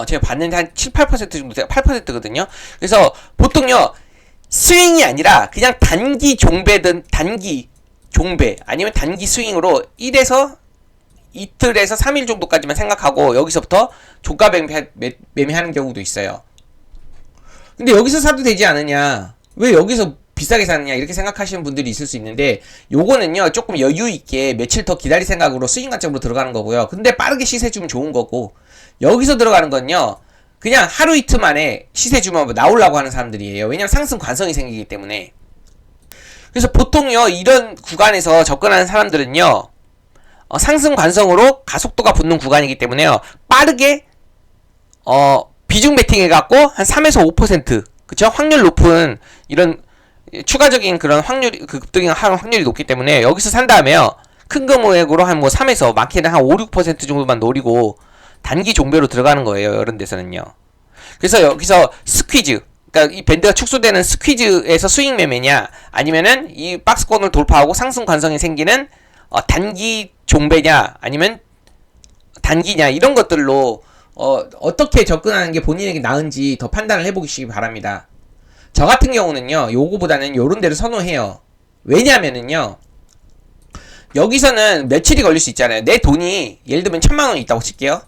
제가 봤는데 한 7, 8% 정도 돼요. 8%거든요. 그래서 보통요 스윙이 아니라 그냥 단기 종배든 단기 종배 아니면 단기 스윙으로 1에서 이틀에서 3일 정도까지만 생각하고 여기서부터 종가 매매하는 경우도 있어요. 근데 여기서 사도 되지 않느냐, 왜 여기서 비싸게 사느냐 이렇게 생각하시는 분들이 있을 수 있는데, 요거는요 조금 여유있게 며칠 더 기다릴 생각으로 스윙 관점으로 들어가는 거고요. 근데 빠르게 시세 주면 좋은 거고, 여기서 들어가는 건요 그냥 하루 이틀 만에 시세 주면 나오려고 하는 사람들이에요. 왜냐면 상승 관성이 생기기 때문에. 그래서 보통요 이런 구간에서 접근하는 사람들은요 상승 관성으로 가속도가 붙는 구간이기 때문에요 빠르게 비중 베팅 해갖고 한 3에서 5%, 그쵸? 확률 높은 이런 추가적인 그런 확률이, 그 급등이 할 확률이 높기 때문에 여기서 산 다음에요 큰 금액으로 한 뭐 3에서 많게는 한 5, 6% 정도만 노리고 단기 종배로 들어가는 거예요 이런 데서는요. 그래서 여기서 스퀴즈, 그러니까 이 밴드가 축소되는 스퀴즈에서 스윙 매매냐, 아니면은 이 박스권을 돌파하고 상승 관성이 생기는 단기 종배냐, 아니면 단기냐, 이런 것들로 어떻게 접근하는 게 본인에게 나은지 더 판단을 해보시기 바랍니다. 저 같은 경우는요 요거보다는 요런 데를 선호해요. 왜냐면은요 여기서는 며칠이 걸릴 수 있잖아요. 내 돈이 예를 들면 1000만원 있다고 칠게요.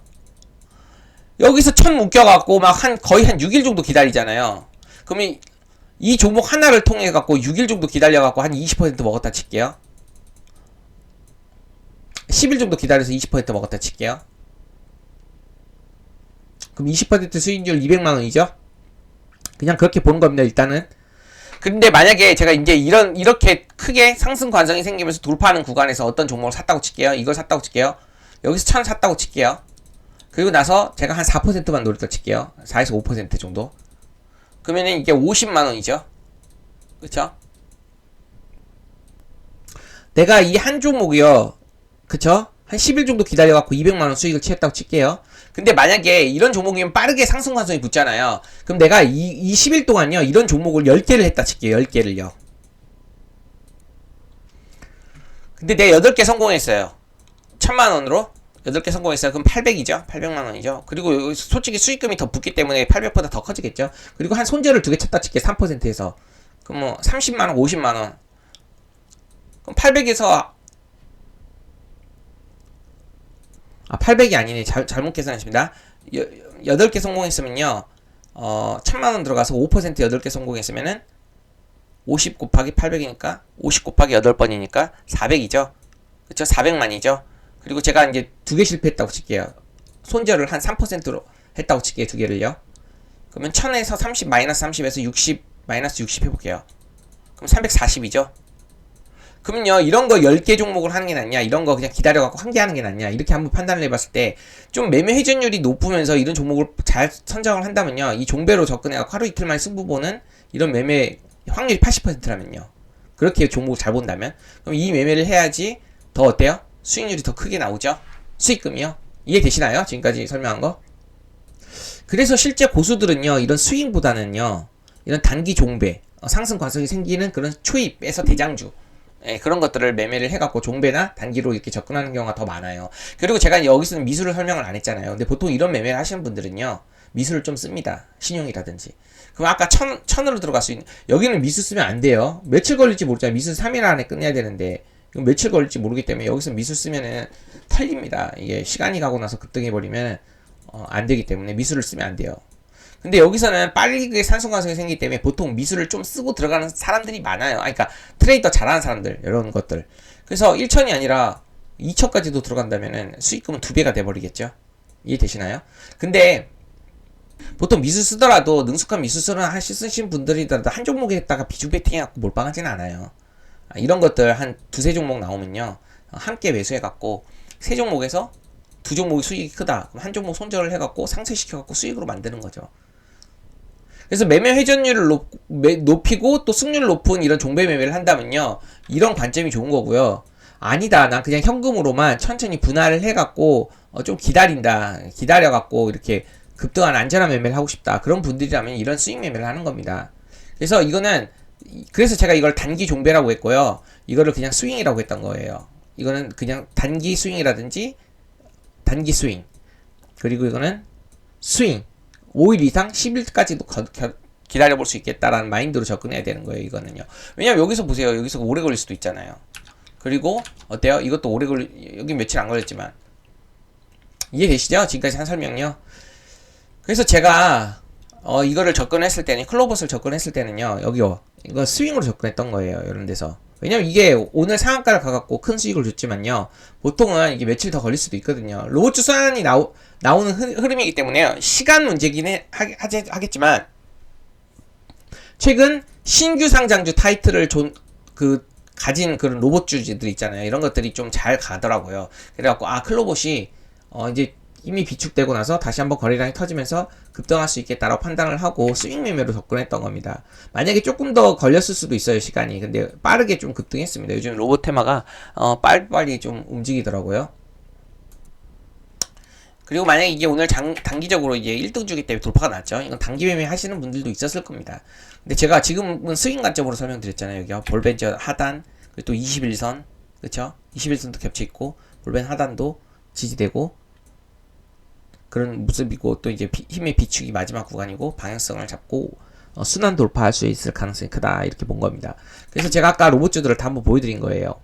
여기서 1000 묶여갖고 막 거의 한 6일 정도 기다리잖아요. 그러면 이 종목 하나를 통해 갖고 6일 정도 기다려갖고 한 20% 먹었다 칠게요. 10일 정도 기다려서 20% 먹었다 칠게요. 그럼 20% 수익률 200만원이죠? 그냥 그렇게 보는 겁니다 일단은. 근데 만약에 제가 이제 이렇게 크게 상승 관성이 생기면서 돌파하는 구간에서 어떤 종목을 샀다고 칠게요. 이걸 샀다고 칠게요. 여기서 1000 샀다고 칠게요. 그리고 나서 제가 한 4%만 노렸다 칠게요. 4에서 5% 정도. 그러면은 이게 50만원이죠. 그쵸? 내가 이 한 종목이요. 그쵸? 한 10일 정도 기다려갖고 200만원 수익을 취했다고 칠게요. 근데 만약에 이런 종목이면 빠르게 상승 관성이 붙잖아요. 그럼 내가 이 10일 동안요, 이런 종목을 10개를 했다 칠게요. 10개를요. 근데 내가 8개 성공했어요. 1000만원으로 8개 성공했어요. 그럼 800이죠? 800만원이죠? 그리고 솔직히 수익금이 더 붙기 때문에 800보다 더 커지겠죠? 그리고 한 손절을 2개 쳤다 칠게요. 3%에서. 그럼 뭐 30만원, 50만원. 그럼 800에서 800이 아니네. 잘못 계산했습니다. 8개 성공했으면요. 1000만원 들어가서 5% 8개 성공했으면은 50 곱하기 800이니까 50 곱하기 8번이니까 400이죠. 그쵸? 400만이죠. 그리고 제가 이제 2개 실패했다고 칠게요. 손절을 한 3%로 했다고 칠게요. 2개를요. 그러면 1000에서 30 마이너스 30에서 60 마이너스 60 해볼게요. 그럼 340이죠. 그러면요 이런 거 10개 종목을 하는 게 낫냐, 이런 거 그냥 기다려갖고 한 개 하는 게 낫냐, 이렇게 한번 판단을 해봤을 때 좀 매매 회전율이 높으면서 이런 종목을 잘 선정을 한다면요 이 종배로 접근해갖고 하루 이틀 만에 승부 보는 이런 매매 확률이 80%라면요, 그렇게 종목을 잘 본다면 그럼 이 매매를 해야지 더 어때요? 수익률이 더 크게 나오죠. 수익금이요. 이해되시나요? 지금까지 설명한 거? 그래서 실제 고수들은요 이런 스윙보다는요 이런 단기 종배, 상승 관성이 생기는 그런 초입에서 대장주, 그런 것들을 매매를 해갖고 종배나 단기로 이렇게 접근하는 경우가 더 많아요. 그리고 제가 여기서는 미수를 설명을 안 했잖아요. 근데 보통 이런 매매를 하시는 분들은요 미수를 좀 씁니다. 신용이라든지. 그럼 아까 1000으로 들어갈 수 있는, 여기는 미수 쓰면 안 돼요. 며칠 걸릴지 모르잖아요. 미수 3일 안에 끝내야 되는데 며칠 걸릴지 모르기 때문에 여기서 미수 쓰면은 털립니다. 이게 시간이 가고 나서 급등해버리면 안 되기 때문에 미수를 쓰면 안 돼요. 근데 여기서는 빠르게 상승 관성이 생기기 때문에 보통 미수를 좀 쓰고 들어가는 사람들이 많아요. 그러니까 트레이더 잘하는 사람들, 이런 것들. 그래서 1000이 아니라 2천까지도 들어간다면은 수익금은 2배가 돼버리겠죠. 이해되시나요? 근데 보통 미수 쓰더라도 능숙한 미수 쓰신 분들이더라도 한 종목에다가 비중 베팅해갖고 몰빵하지는 않아요. 이런 것들 한 두세 종목 나오면요, 함께 매수해갖고 세 종목에서 두 종목이 수익이 크다, 그럼 한 종목 손절을 해갖고 상쇄시켜갖고 수익으로 만드는 거죠. 그래서 매매 회전율을 높이고 또 승률 높은 이런 종배 매매를 한다면요, 이런 관점이 좋은 거고요. 아니다, 난 그냥 현금으로만 천천히 분할을 해갖고 좀 기다려갖고 이렇게 급등한 안전한 매매를 하고 싶다, 그런 분들이라면 이런 수익 매매를 하는 겁니다. 그래서 그래서 제가 이걸 단기 종배라고 했고요, 이거를 그냥 스윙이라고 했던 거예요. 이거는 그냥 단기 스윙이라든지 단기 스윙, 그리고 이거는 스윙 5일 이상 10일까지도 기다려볼 수 있겠다라는 마인드로 접근해야 되는 거예요. 이거는요. 왜냐면 여기서 보세요, 여기서 오래 걸릴 수도 있잖아요. 그리고 어때요? 이것도 여기 며칠 안 걸렸지만 이해되시죠? 지금까지 한 설명요. 그래서 제가 이거를 접근했을 때는, 클로버스를 접근했을 때는요, 여기요, 이거 스윙으로 접근했던 거예요. 이런 데서. 왜냐면 이게 오늘 상한가를 가갖고 큰 수익을 줬지만요, 보통은 이게 며칠 더 걸릴 수도 있거든요. 로봇주 순환이 나오는 흐름이기 때문에 시간 문제긴 하겠지만, 최근 신규 상장주 타이틀을 가진 그런 로봇주들 있잖아요. 이런 것들이 좀 잘 가더라고요. 그래갖고 클로봇이 이제 이미 비축되고 나서 다시 한번 거래량이 터지면서 급등할 수 있겠다라고 판단을 하고 스윙 매매로 접근했던 겁니다. 만약에 조금 더 걸렸을 수도 있어요, 시간이. 근데 빠르게 좀 급등했습니다. 요즘 로봇 테마가 빨리빨리 좀 움직이더라고요. 그리고 만약에 이게 오늘 단기적으로 이제 1등 주기 때문에 돌파가 났죠. 이건 단기 매매 하시는 분들도 있었을 겁니다. 근데 제가 지금은 스윙 관점으로 설명드렸잖아요. 여기 볼벤저 하단, 그리고 또 21선, 그쵸? 21선도 겹쳐있고, 볼벤 하단도 지지되고, 그런 모습이고, 또 이제 힘의 비축이 마지막 구간이고, 방향성을 잡고 순환 돌파할 수 있을 가능성이 크다, 이렇게 본 겁니다. 그래서 제가 아까 로봇주들을 다 한번 보여드린 거예요.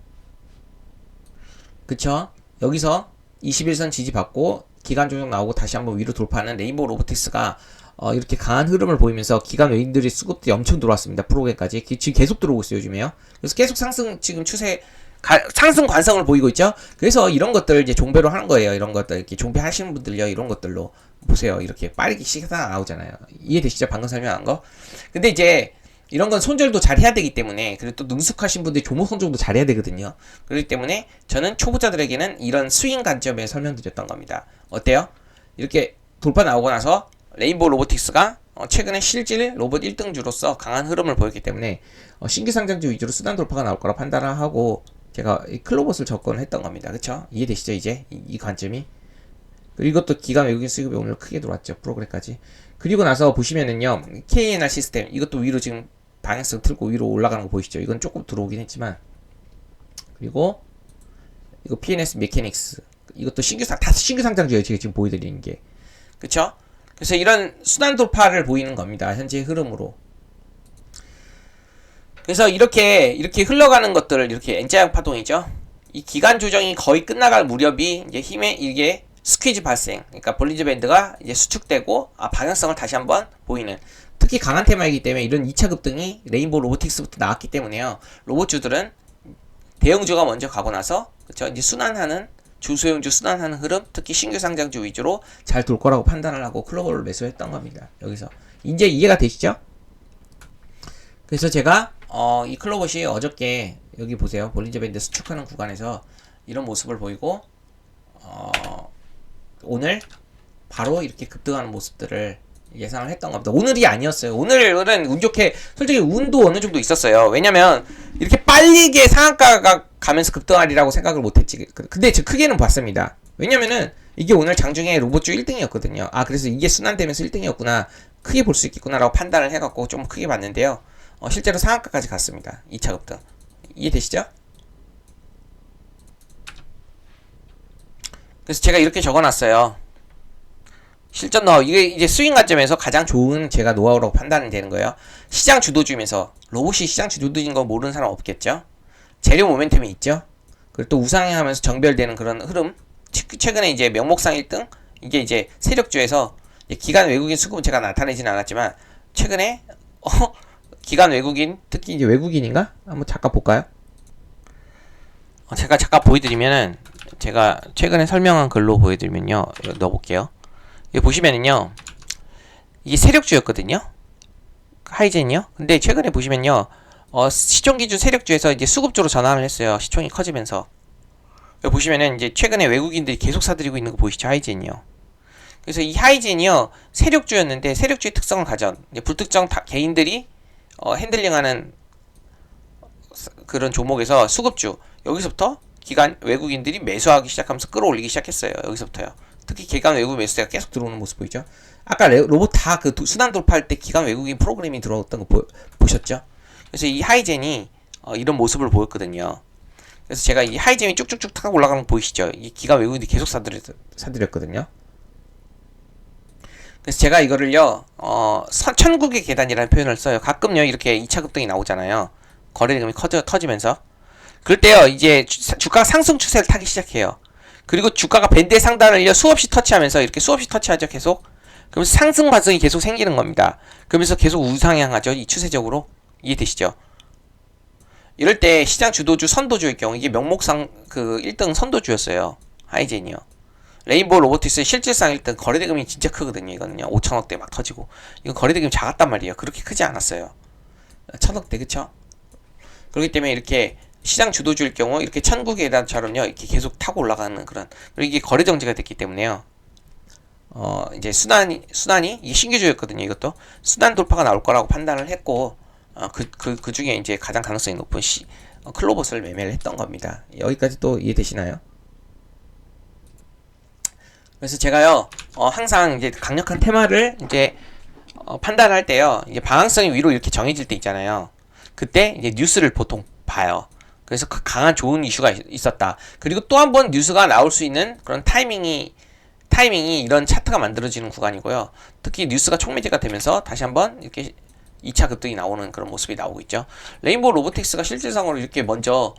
그쵸? 여기서 21선 지지받고 기간 조정 나오고 다시 한번 위로 돌파하는 레인보우 로보틱스가 이렇게 강한 흐름을 보이면서 기관 외인들의 수급들이 엄청 들어왔습니다. 프로그램까지 지금 계속 들어오고 있어요, 요즘에요. 그래서 계속 상승, 지금 상승 관성을 보이고 있죠. 그래서 이런 것들 이제 종배로 하는 거예요. 이런 것들 이렇게 종배하시는 분들요, 이런 것들로 보세요. 이렇게 빠르게 시세가 나오잖아요. 이해되시죠? 방금 설명한 거. 근데 이제 이런 건 손절도 잘 해야 되기 때문에, 그리고 또 능숙하신 분들이 조목 선정도 잘 해야 되거든요. 그렇기 때문에 저는 초보자들에게는 이런 스윙 관점에 설명드렸던 겁니다. 어때요? 이렇게 돌파 나오고 나서 레인보우 로보틱스가 최근에 실질 로봇 1등주로서 강한 흐름을 보였기 때문에 신규 상장주 위주로 수단 돌파가 나올 거라 판단을 하고 제가 이 클로봇을 접근했던 겁니다. 그쵸? 이해되시죠? 이제 이 관점이. 그리고 이것도 기간 외국인 수급이 오늘 크게 들어왔죠. 프로그램까지. 그리고 나서 보시면은요, KNR 시스템, 이것도 위로 지금 방향성 틀고 위로 올라가는 거 보이시죠? 이건 조금 들어오긴 했지만, 그리고 이거 PNS 메케닉스, 이것도 다 신규 상장주예요. 제가 지금 보여드리는 게. 그쵸? 그래서 이런 순환 돌파를 보이는 겁니다. 현재 흐름으로. 그래서 이렇게 흘러가는 것들을 이렇게 N자형 파동이죠. 이 기간 조정이 거의 끝나갈 무렵이 이제 이게 스퀴즈 발생. 그러니까 볼린저 밴드가 이제 수축되고 방향성을 다시 한번 보이는. 특히 강한 테마이기 때문에 이런 2차 급등이 레인보우 로보틱스부터 나왔기 때문에요. 로봇주들은 대형주가 먼저 가고 나서, 그쵸? 이제 주소형주 순환하는 흐름, 특히 신규 상장주 위주로 잘 돌 거라고 판단을 하고 클로버를 매수했던 겁니다. 여기서. 이제 이해가 되시죠? 그래서 제가 이 클로버시 어저께 여기 보세요. 볼린저 밴드 수축하는 구간에서 이런 모습을 보이고 오늘 바로 이렇게 급등하는 모습들을 예상을 했던 겁니다. 오늘이 아니었어요. 오늘은 운 좋게, 솔직히 운도 어느 정도 있었어요. 왜냐면 이렇게 빨리게 상한가가 가면서 급등하리라고 생각을 못했지. 근데 저 크게는 봤습니다. 왜냐면은 이게 오늘 장중에 로봇주 1등이었거든요. 그래서 이게 순환되면서 1등이었구나, 크게 볼 수 있겠구나 라고 판단을 해갖고 좀 크게 봤는데요, 실제로 상한가까지 갔습니다. 2차 급등. 이해되시죠? 그래서 제가 이렇게 적어놨어요. 실전 이게 이제 스윙 관점에서 가장 좋은 제가 노하우라고 판단이 되는 거예요. 시장 주도주면서, 로봇이 시장 주도주인 거 모르는 사람 없겠죠? 재료 모멘텀이 있죠? 그리고 또 우상향하면서 정별되는 그런 흐름. 최근에 이제 명목상 1등? 이게 이제 세력주에서 기간 외국인 수급은 제가 나타내지는 않았지만, 최근에, 기간 외국인, 특히 이제 외국인인가? 한번 잠깐 볼까요? 제가 잠깐 보여드리면은, 제가 최근에 설명한 글로 보여드리면요, 넣어볼게요. 여기 보시면은요, 이게 세력주였거든요. 하이젠이요. 근데 최근에 보시면요, 시총 기준 세력주에서 이제 수급주로 전환을 했어요. 시총이 커지면서. 여기 보시면은 이제 최근에 외국인들이 계속 사들이고 있는 거 보이시죠? 하이젠이요. 그래서 이 하이젠이요, 세력주였는데 세력주의 특성을 가진 이제 불특정 개인들이 핸들링하는 그런 종목에서 수급주, 여기서부터 기관 외국인들이 매수하기 시작하면서 끌어올리기 시작했어요. 여기서부터요. 특히 기관 외국 매수세가 계속 들어오는 모습 보이죠? 아까 로봇 다 그 순환 돌파할 때 기관 외국인 프로그램이 들어왔던 거 보셨죠? 그래서 이 하이젠이 이런 모습을 보였거든요. 그래서 제가 이 하이젠이 쭉쭉쭉 타고 올라가는 거 보이시죠? 이 기관 외국인들이 계속 사들였거든요. 그래서 제가 이거를요, 천국의 계단이라는 표현을 써요. 가끔요, 이렇게 2차 급등이 나오잖아요. 거래대금이 터지면서. 그럴 때요, 이제 주가가 상승 추세를 타기 시작해요. 그리고 주가가 밴드의 상단을요, 수없이 터치하면서, 이렇게 수없이 터치하죠, 계속. 그러면서 상승 과정이 계속 생기는 겁니다. 그러면서 계속 우상향하죠, 이 추세적으로. 이해되시죠? 이럴 때 시장 주도주, 선도주의 경우, 이게 명목상 그 1등 선도주였어요. 하이젠이요. 레인보우 로보티스 실질상 1등 거래대금이 진짜 크거든요, 이거는요. 5천억대 막 터지고. 이건 거래대금이 작았단 말이에요. 그렇게 크지 않았어요. 1,000억대, 그쵸? 그렇기 때문에 이렇게 시장 주도주일 경우 이렇게 천국의 계단처럼요, 이렇게 계속 타고 올라가는 그런, 그리고 이게 거래 정지가 됐기 때문에요. 이제 순환이 이게 신규주였거든요. 이것도 순환 돌파가 나올 거라고 판단을 했고, 그 중에 이제 가장 가능성이 높은 클로버스를 매매를 했던 겁니다. 여기까지 또 이해되시나요? 그래서 제가요, 항상 이제 강력한 테마를 이제 판단할 때요, 이제 방향성이 위로 이렇게 정해질 때 있잖아요. 그때 이제 뉴스를 보통 봐요. 그래서 그 강한 좋은 이슈가 있었다. 그리고 또 한 번 뉴스가 나올 수 있는 그런 타이밍이 이런 차트가 만들어지는 구간이고요. 특히 뉴스가 촉매제가 되면서 다시 한번 이렇게 2차 급등이 나오는 그런 모습이 나오고 있죠. 레인보우 로보틱스가 실질상으로 이렇게 먼저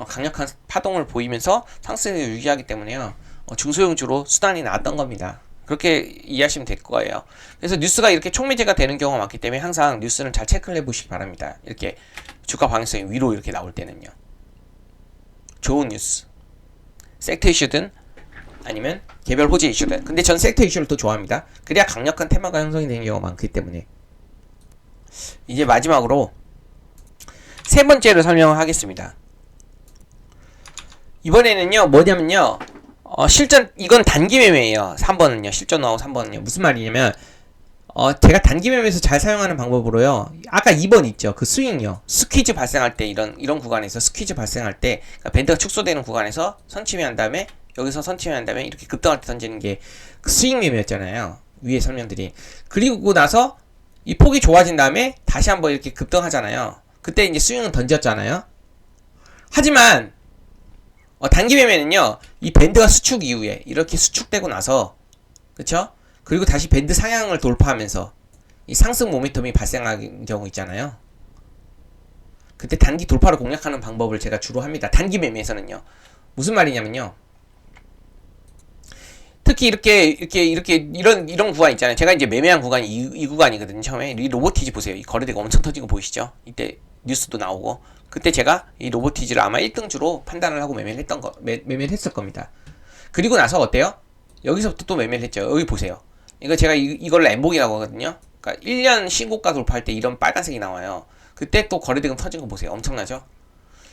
강력한 파동을 보이면서 상승을 유지하기 때문에요. 중소형주로 수단이 나왔던 겁니다. 그렇게 이해하시면 될 거예요. 그래서 뉴스가 이렇게 촉매제가 되는 경우가 많기 때문에 항상 뉴스는 잘 체크를 해보시기 바랍니다. 이렇게 주가 방향성이 위로 이렇게 나올 때는요. 좋은 뉴스, 섹터 이슈든 아니면 개별 호재 이슈든. 근데 전 섹터 이슈를 더 좋아합니다. 그래야 강력한 테마가 형성이 되는 경우가 많기 때문에. 이제 마지막으로 세 번째를 설명을 하겠습니다. 이번에는요, 뭐냐면요, 실전, 이건 단기 매매예요. 3번은요, 실전 나오고 3번은요. 무슨 말이냐면, 제가 단기 매매에서 잘 사용하는 방법으로요, 아까 2번 있죠. 그 스윙요. 스퀴즈 발생할 때, 이런 구간에서 스퀴즈 발생할 때, 그러니까 밴드가 축소되는 구간에서 선침해한 다음에, 여기서 선침해한 다음에 이렇게 급등할 때 던지는 게 그 스윙 매매였잖아요. 위에 설명들이. 그리고 나서 이 폭이 좋아진 다음에 다시 한번 이렇게 급등하잖아요. 그때 이제 스윙은 던졌잖아요. 하지만 단기 매매는요, 이 밴드가 수축 이후에 이렇게 수축되고 나서, 그쵸? 그리고 다시 밴드 상향을 돌파하면서 이 상승 모멘텀이 발생하는 경우 있잖아요. 그때 단기 돌파를 공략하는 방법을 제가 주로 합니다. 단기 매매에서는요. 무슨 말이냐면요, 특히 이런 구간 있잖아요. 제가 이제 매매한 구간이 이 구간이거든요. 처음에 이 로보티지 보세요. 이 거래대가 엄청 터진 거 보이시죠? 이때 뉴스도 나오고. 그때 제가 이 로보티지를 아마 1등주로 판단을 하고 매매를 했을 겁니다. 그리고 나서 어때요? 여기서부터 또 매매를 했죠. 여기 보세요. 이거 제가 이걸 엠복이라고 하거든요. 그러니까 1년 신고가 돌파할 때 이런 빨간색이 나와요. 그때 또 거래대금 터진 거 보세요. 엄청나죠?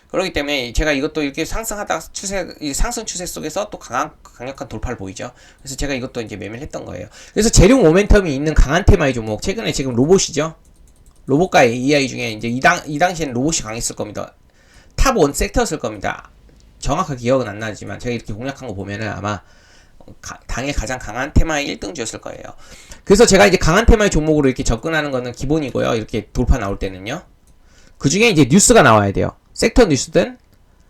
그렇기 때문에 제가 이것도 이렇게 상승하다가 상승 추세 속에서 또 강력한 돌파를 보이죠. 그래서 제가 이것도 이제 매매를 했던 거예요. 그래서 재료 모멘텀이 있는 강한 테마의 종목, 최근에 지금 로봇이죠. 로봇과 AI 중에 이제 이 당시에는 로봇이 강했을 겁니다. 탑 원 섹터였을 겁니다. 정확하게 기억은 안 나지만 제가 이렇게 공략한 거 보면은 아마 당의 가장 강한 테마의 1등주였을 거예요. 그래서 제가 이제 강한 테마의 종목으로 이렇게 접근하는 거는 기본이고요. 이렇게 돌파 나올 때는요. 그 중에 이제 뉴스가 나와야 돼요. 섹터 뉴스든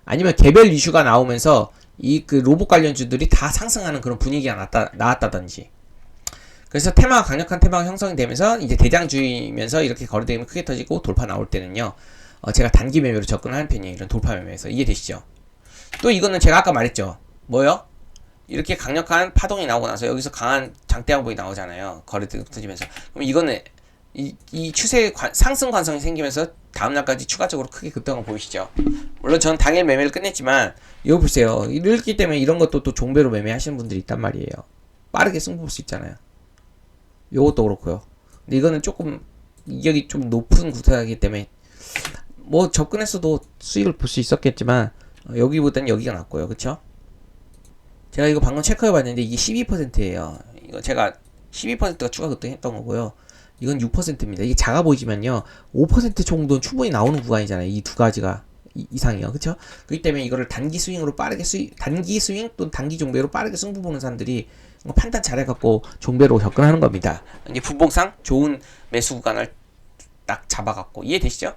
아니면 개별 이슈가 나오면서 이 그 로봇 관련주들이 다 상승하는 그런 분위기가 나왔다든지. 그래서 강력한 테마가 형성이 되면서 이제 대장주이면서 이렇게 거래대금이 크게 터지고 돌파 나올 때는요, 제가 단기 매매로 접근하는 편이에요. 이런 돌파 매매에서. 이해되시죠? 또 이거는 제가 아까 말했죠. 뭐요? 이렇게 강력한 파동이 나오고 나서 여기서 강한 장대 양봉이 나오잖아요. 거래대금 터지면서. 그럼 이거는 이 추세 상승 관성이 생기면서 다음날까지 추가적으로 크게 급등한 거 보이시죠? 물론 저는 당일 매매를 끝냈지만 이거 보세요. 이렇기 때문에 이런 것도 또 종배로 매매하시는 분들이 있단 말이에요. 빠르게 승부 볼 수 있잖아요. 요것도 그렇고요. 근데 이거는 조금 이격이 좀 높은 구타이기 때문에 뭐 접근했어도 수익을 볼 수 있었겠지만 여기보다는 여기가 낫고요. 그쵸? 제가 이거 방금 체크해 봤는데 이게 12%예요. 이거 제가 12%가 추가 급등했던 거고요. 이건 6%입니다. 이게 작아 보이지만요. 5% 정도는 충분히 나오는 구간이잖아요. 이 두 가지가 이상이요. 그쵸? 그렇기 때문에 이거를 단기 스윙으로 빠르게 단기 스윙 또는 단기 종배로 빠르게 승부 보는 사람들이 판단 잘해갖고 종배로 접근하는 겁니다. 이게 분봉상 좋은 매수 구간을 딱 잡아갖고 이해되시죠?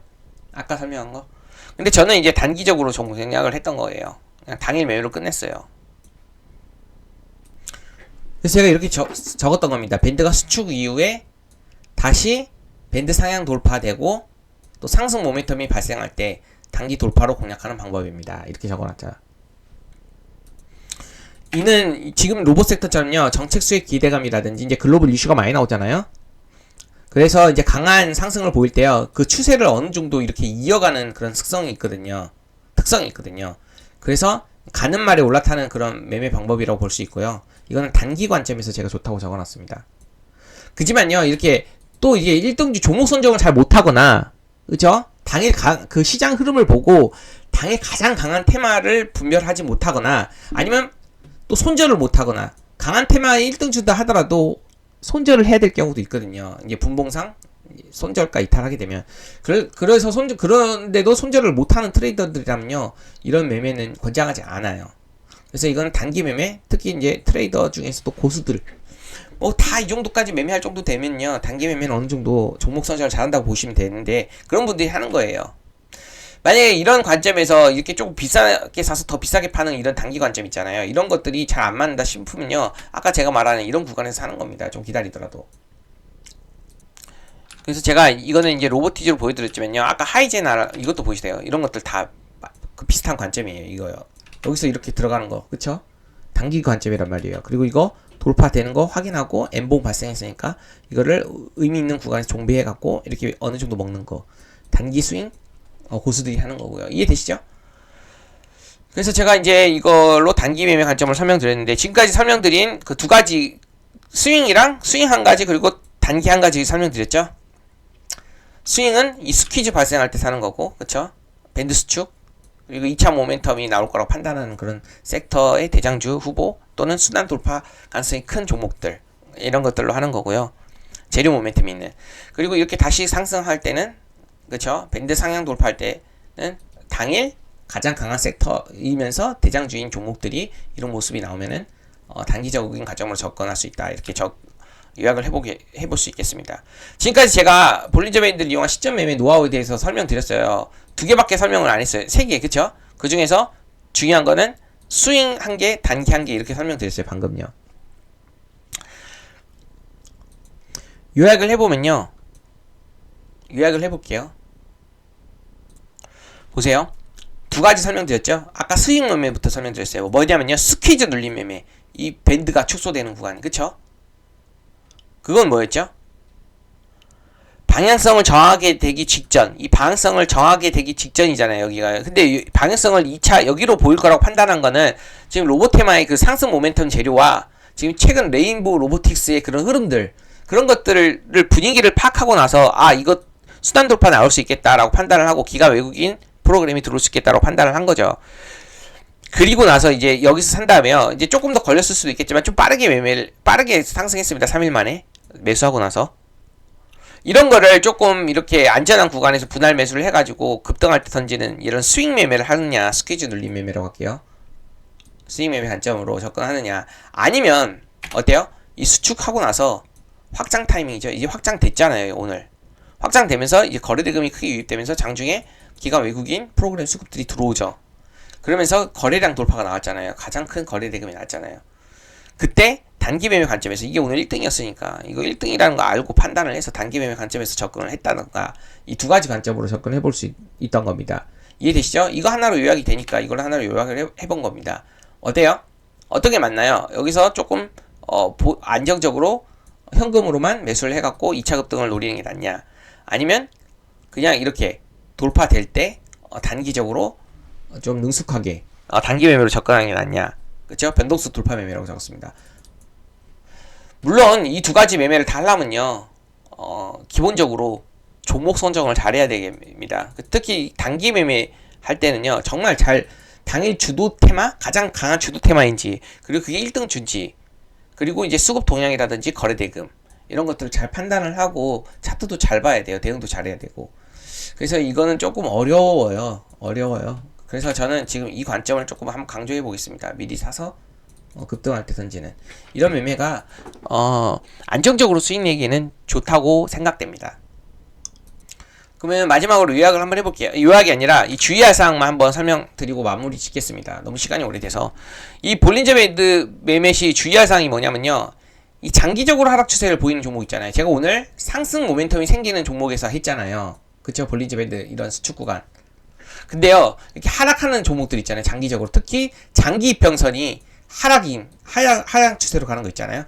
아까 설명한 거. 근데 저는 이제 단기적으로 종목 생략을 했던 거예요. 그냥 당일 매매로 끝냈어요. 그래서 제가 이렇게 적었던 겁니다. 밴드가 수축 이후에 다시 밴드 상향 돌파되고 또 상승 모멘텀이 발생할 때 단기 돌파로 공략하는 방법입니다. 이렇게 적어놨죠. 이는 지금 로봇 섹터처럼요. 정책 수익 기대감이라든지 이제 글로벌 이슈가 많이 나오잖아요. 그래서 이제 강한 상승을 보일 때요. 그 추세를 어느 정도 이렇게 이어가는 그런 특성이 있거든요. 그래서 가는 말에 올라타는 그런 매매 방법이라고 볼 수 있고요. 이거는 단기 관점에서 제가 좋다고 적어놨습니다. 그지만요. 이렇게 또 이게 1등주 종목 선정을 잘 못하거나 그죠? 당일 그 시장 흐름을 보고 당일 가장 강한 테마를 분별하지 못하거나 아니면 또 손절을 못하거나 강한 테마의 1등주다 하더라도 손절을 해야 될 경우도 있거든요. 이게 분봉상 손절가 이탈하게 되면 그래서 그런데도 손절을 못하는 트레이더들이라면요 이런 매매는 권장하지 않아요. 그래서 이건 단기 매매, 특히 이제 트레이더 중에서도 고수들 뭐 다 이 정도까지 매매할 정도 되면요 단기 매매는 어느 정도 종목 선정을 잘한다고 보시면 되는데 그런 분들이 하는 거예요. 만약에 이런 관점에서 이렇게 조금 비싸게 사서 더 비싸게 파는 이런 단기 관점 있잖아요. 이런 것들이 잘 안 맞는다 싶으면요 아까 제가 말하는 이런 구간에서 사는 겁니다. 좀 기다리더라도. 그래서 제가 이거는 이제 로보티즈로 보여드렸지만요 아까 하이젠 이것도 보이세요. 이런 것들 다 그 비슷한 관점이에요. 이거요. 여기서 이렇게 들어가는 거 그쵸? 단기 관점이란 말이에요. 그리고 이거 돌파되는 거 확인하고 N봉 발생했으니까 이거를 의미 있는 구간에서 종배해 갖고 이렇게 어느 정도 먹는 거 단기 스윙 고수들이 하는 거고요. 이해되시죠? 그래서 제가 이제 이걸로 단기 매매 관점을 설명드렸는데 지금까지 설명드린 그 두 가지 스윙이랑 스윙 한 가지 그리고 단기 한 가지 설명드렸죠. 스윙은 이 스퀴즈 발생할 때 사는 거고 그쵸? 밴드 수축 그리고 2차 모멘텀이 나올 거라고 판단하는 그런 섹터의 대장주 후보 또는 순환 돌파 가능성이 큰 종목들 이런 것들로 하는 거고요. 재료 모멘텀이 있는 그리고 이렇게 다시 상승할 때는 그쵸? 밴드 상향 돌파할 때는 당일 가장 강한 섹터이면서 대장주인 종목들이 이런 모습이 나오면은 단기적인 관점으로 접근할 수 있다. 이렇게 요약을 해볼 수 있겠습니다. 지금까지 제가 볼린저 밴드를 이용한 시점 매매 노하우에 대해서 설명드렸어요. 2개밖에 설명을 안 했어요. 3개, 그쵸? 그 중에서 중요한 거는 스윙 1개, 단기 1개 이렇게 설명드렸어요. 방금요. 요약을 해보면요. 요약을 해볼게요. 보세요. 두 가지 설명드렸죠? 아까 스윙 매매부터 설명드렸어요. 뭐냐면요. 스퀴즈 눌림 매매. 이 밴드가 축소되는 구간. 그쵸? 그건 뭐였죠? 방향성을 정하게 되기 직전. 이 방향성을 정하게 되기 직전이잖아요. 여기가. 근데 방향성을 2차 여기로 보일 거라고 판단한 거는 지금 로보테마의 그 상승 모멘텀 재료와 지금 최근 레인보우 로보틱스의 그런 흐름들 그런 것들을 분위기를 파악하고 나서 이거 수단 돌파 나올 수 있겠다라고 판단을 하고 기가 외국인 프로그램이 들어올 수 있겠다라고 판단을 한 거죠. 그리고 나서 이제 여기서 산 다음에요. 이제 조금 더 걸렸을 수도 있겠지만 좀 빠르게 상승했습니다. 3일 만에 매수하고 나서 이런 거를 조금 이렇게 안전한 구간에서 분할 매수를 해가지고 급등할 때 던지는 이런 스윙 매매를 하느냐 스퀴즈 눌림 매매라고 할게요. 스윙 매매 관점으로 접근하느냐 아니면 어때요? 이 수축하고 나서 확장 타이밍이죠. 이제 확장됐잖아요. 오늘 확장되면서 이제 거래대금이 크게 유입되면서 장중에 기관 외국인 프로그램 수급들이 들어오죠. 그러면서 거래량 돌파가 나왔잖아요. 가장 큰 거래대금이 나왔잖아요. 그때 단기 매매 관점에서 이게 오늘 1등이었으니까 이거 1등이라는 거 알고 판단을 해서 단기 매매 관점에서 접근을 했다던가 이 두 가지 관점으로 접근해 볼 수 있던 겁니다. 이해되시죠? 이거 하나로 요약이 되니까 이걸 하나로 요약을 해본 겁니다. 어때요? 어떻게 맞나요? 여기서 조금 안정적으로 현금으로만 매수를 해갖고 2차 급등을 노리는 게 낫냐, 아니면 그냥 이렇게 돌파될 때 단기적으로 좀 능숙하게 단기 매매로 접근하는 게 낫냐. 그쵸? 변동수 돌파 매매라고 적었습니다. 물론 이 두 가지 매매를 다 하려면요, 기본적으로 종목 선정을 잘해야 됩니다. 특히 단기 매매 할 때는요, 정말 잘 당일 주도 테마, 가장 강한 주도 테마인지, 그리고 그게 1등 주인지, 그리고 이제 수급 동향이라든지 거래 대금, 이런 것들을 잘 판단을 하고 차트도 잘 봐야 돼요. 대응도 잘해야 되고. 그래서 이거는 조금 어려워요. 그래서 저는 지금 이 관점을 조금 한번 강조해 보겠습니다. 미리 사서 급등할 때 던지는 이런 매매가 안정적으로 수익 내기에는 좋다고 생각됩니다. 그러면 마지막으로 요약을 한번 해볼게요. 요약이 아니라 이 주의할 사항만 한번 설명드리고 마무리 짓겠습니다. 너무 시간이 오래돼서. 이 볼린저 밴드 매매 시 주의할 사항이 뭐냐면요, 이 장기적으로 하락 추세를 보이는 종목 있잖아요. 제가 오늘 상승 모멘텀이 생기는 종목에서 했잖아요. 그쵸? 볼린저 밴드 이런 수축 구간. 근데요, 이렇게 하락하는 종목들 있잖아요. 장기적으로. 특히 장기 이평선이 하락 추세로 가는 거 있잖아요.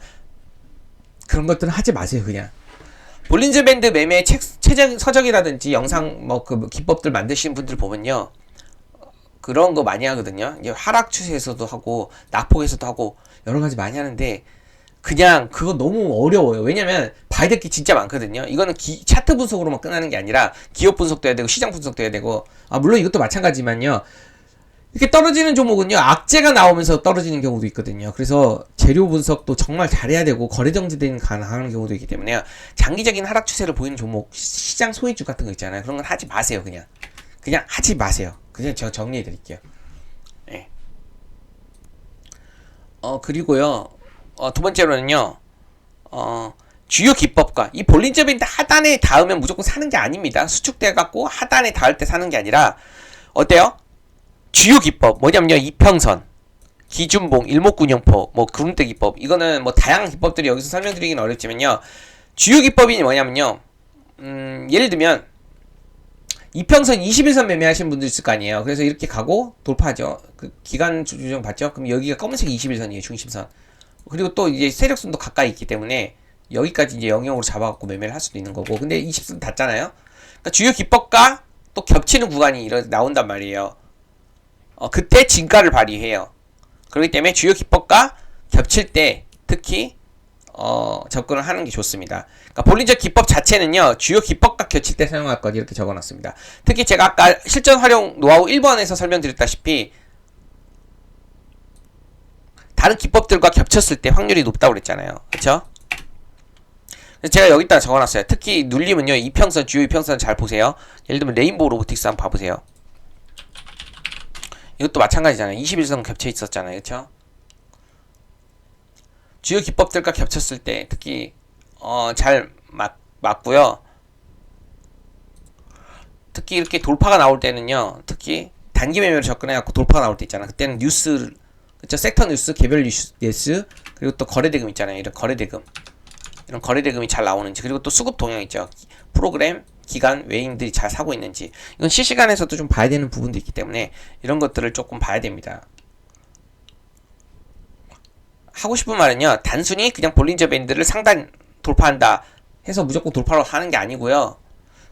그런 것들은 하지 마세요. 그냥 볼린저 밴드 매매 서적이라든지 영상 그 기법들 만드시는 분들 보면요, 그런 거 많이 하거든요. 이제 하락 추세에서도 하고 낙폭에서도 하고 여러 가지 많이 하는데, 그냥 그거 너무 어려워요. 왜냐면 봐야 될 게 진짜 많거든요. 이거는 차트 분석으로만 끝나는 게 아니라 기업 분석도 해야 되고 시장 분석도 해야 되고, 물론 이것도 마찬가지지만요, 이렇게 떨어지는 종목은요, 악재가 나오면서 떨어지는 경우도 있거든요. 그래서 재료 분석도 정말 잘해야 되고 거래 정지되는 가능한 경우도 있기 때문에 장기적인 하락 추세를 보이는 종목, 시장 소외주 같은 거 있잖아요. 그런 건 하지 마세요. 그냥 하지 마세요. 그냥 제가 정리해 드릴게요. 네. 그리고요, 두 번째로는요, 주요 기법과 이 볼린저 밴드 하단에 닿으면 무조건 사는 게 아닙니다. 수축돼 갖고 하단에 닿을 때 사는 게 아니라, 어때요? 주요 기법 뭐냐면요, 이평선, 기준봉, 일목균형포, 구름대 기법, 이거는 다양한 기법들이 여기서 설명드리기는 어렵지만요, 주요 기법이 뭐냐면요, 예를 들면 이평선 21선 매매하시는 분들 있을 거 아니에요. 그래서 이렇게 가고 돌파하죠. 그 기간 조정 봤죠? 그럼 여기가 검은색 21선이에요. 중심선. 그리고 또 이제 세력선도 가까이 있기 때문에 여기까지 이제 영역으로 잡아갖고 매매를 할 수도 있는 거고, 근데 20선 닿잖아요. 그러니까 주요 기법과 또 겹치는 구간이 나온단 말이에요. 그때 진가를 발휘해요. 그렇기 때문에 주요 기법과 겹칠 때 특히 접근을 하는 게 좋습니다. 그러니까 볼린저 기법 자체는요, 주요 기법과 겹칠 때 사용할 것 이렇게 적어놨습니다. 특히 제가 아까 실전 활용 노하우 1번에서 설명드렸다시피 다른 기법들과 겹쳤을 때 확률이 높다고 그랬잖아요. 그쵸? 그래서 제가 여기다 적어놨어요. 특히 눌리면요, 이평선, 주요 이평선 잘 보세요. 예를 들면 레인보우 로보틱스 한번 봐보세요. 이것도 마찬가지잖아요. 21선 겹쳐 있었잖아요. 그쵸? 주요 기법들과 겹쳤을 때 특히 잘 맞고요. 특히 이렇게 돌파가 나올 때는요, 특히 단기 매매로 접근해갖고 돌파가 나올 때 있잖아. 그때는 뉴스, 그쵸? 섹터 뉴스, 개별 뉴스, 그리고 또 거래대금 있잖아요. 이런 거래대금이 잘 나오는지, 그리고 또 수급 동향 있죠. 프로그램, 기간, 외인들이 잘 사고 있는지, 이건 실시간에서도 좀 봐야 되는 부분도 있기 때문에 이런 것들을 조금 봐야 됩니다. 하고 싶은 말은요, 단순히 그냥 볼린저 밴드를 상단 돌파한다 해서 무조건 돌파로 하는 게 아니고요.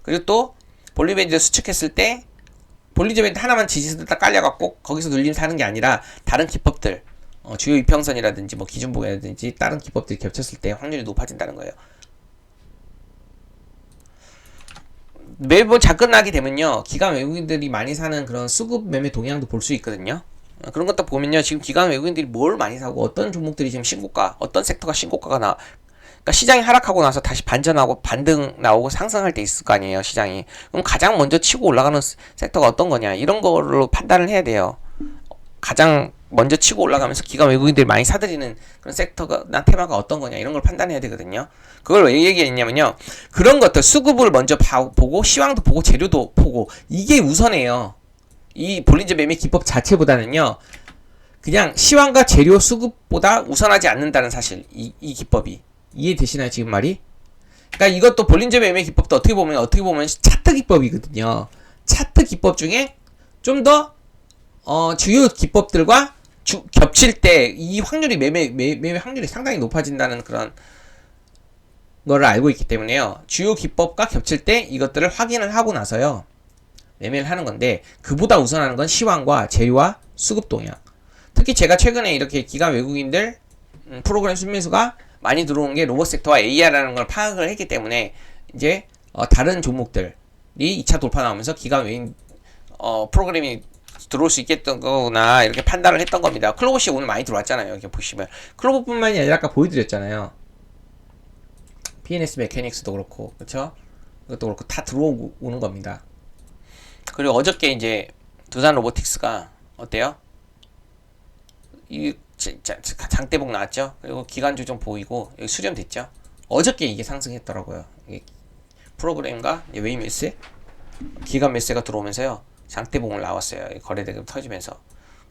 그리고 또 볼린저 밴드 수축했을 때 볼린저 밴드 하나만 지지선을 딱 깔려갖고 거기서 눌림 사는 게 아니라 다른 기법들, 주요 이평선이라든지 기준봉이라든지 다른 기법들이 겹쳤을 때 확률이 높아진다는 거예요. 매번 작끝나게 되면요, 기관 외국인들이 많이 사는 그런 수급 매매 동향도 볼 수 있거든요. 그런 것도 보면요, 지금 기관 외국인들이 뭘 많이 사고 어떤 종목들이 지금 신고가, 어떤 섹터가 신고가가 그러니까 시장이 하락하고 나서 다시 반전하고 반등 나오고 상승할 때 있을 거 아니에요, 시장이. 그럼 가장 먼저 치고 올라가는 섹터가 어떤 거냐, 이런 걸로 판단을 해야 돼요. 가장 먼저 치고 올라가면서 기관 외국인들이 많이 사들이는 그런 섹터나 테마가 어떤 거냐, 이런 걸 판단해야 되거든요. 그걸 왜 얘기했냐면요, 그런 것들 수급을 먼저 보고 시황도 보고 재료도 보고, 이게 우선이에요. 이 볼린저 매매 기법 자체보다는요, 그냥 시황과 재료 수급보다 우선하지 않는다는 사실, 이 기법이 이해되시나요, 지금 말이? 그러니까 이것도 볼린저 매매 기법도 어떻게 보면 차트 기법이거든요. 차트 기법 중에 좀 더 주요 기법들과 겹칠 때 이 확률이 매매 확률이 상당히 높아진다는 그런 거를 알고 있기 때문에요. 주요 기법과 겹칠 때 이것들을 확인을 하고 나서요. 매매를 하는 건데 그보다 우선하는 건 시황과 재료와 수급 동향. 특히 제가 최근에 이렇게 기관 외국인들 프로그램 순매수가 많이 들어온 게 로봇 섹터와 AI라는 걸 파악을 했기 때문에 이제 다른 종목들이 2차 돌파 나오면서 기관 외인 프로그램이 들어올 수 있겠던 거구나 이렇게 판단을 했던 겁니다. 클로봇이 오늘 많이 들어왔잖아요. 이렇게 보시면 클로봇뿐만이 아니라 아까 보여드렸잖아요. PNS 메케닉스도 그렇고 그렇죠? 이것도 그렇고 다 들어오는 겁니다. 그리고 어저께 이제 두산 로보틱스가 어때요? 이 장대복 나왔죠? 그리고 기간 조정 보이고 여기 수렴됐죠? 어저께 이게 상승했더라고요. 이게 프로그램과 웨이 매수, 기간 매수가 들어오면서요. 장대봉을 나왔어요. 거래대금 터지면서.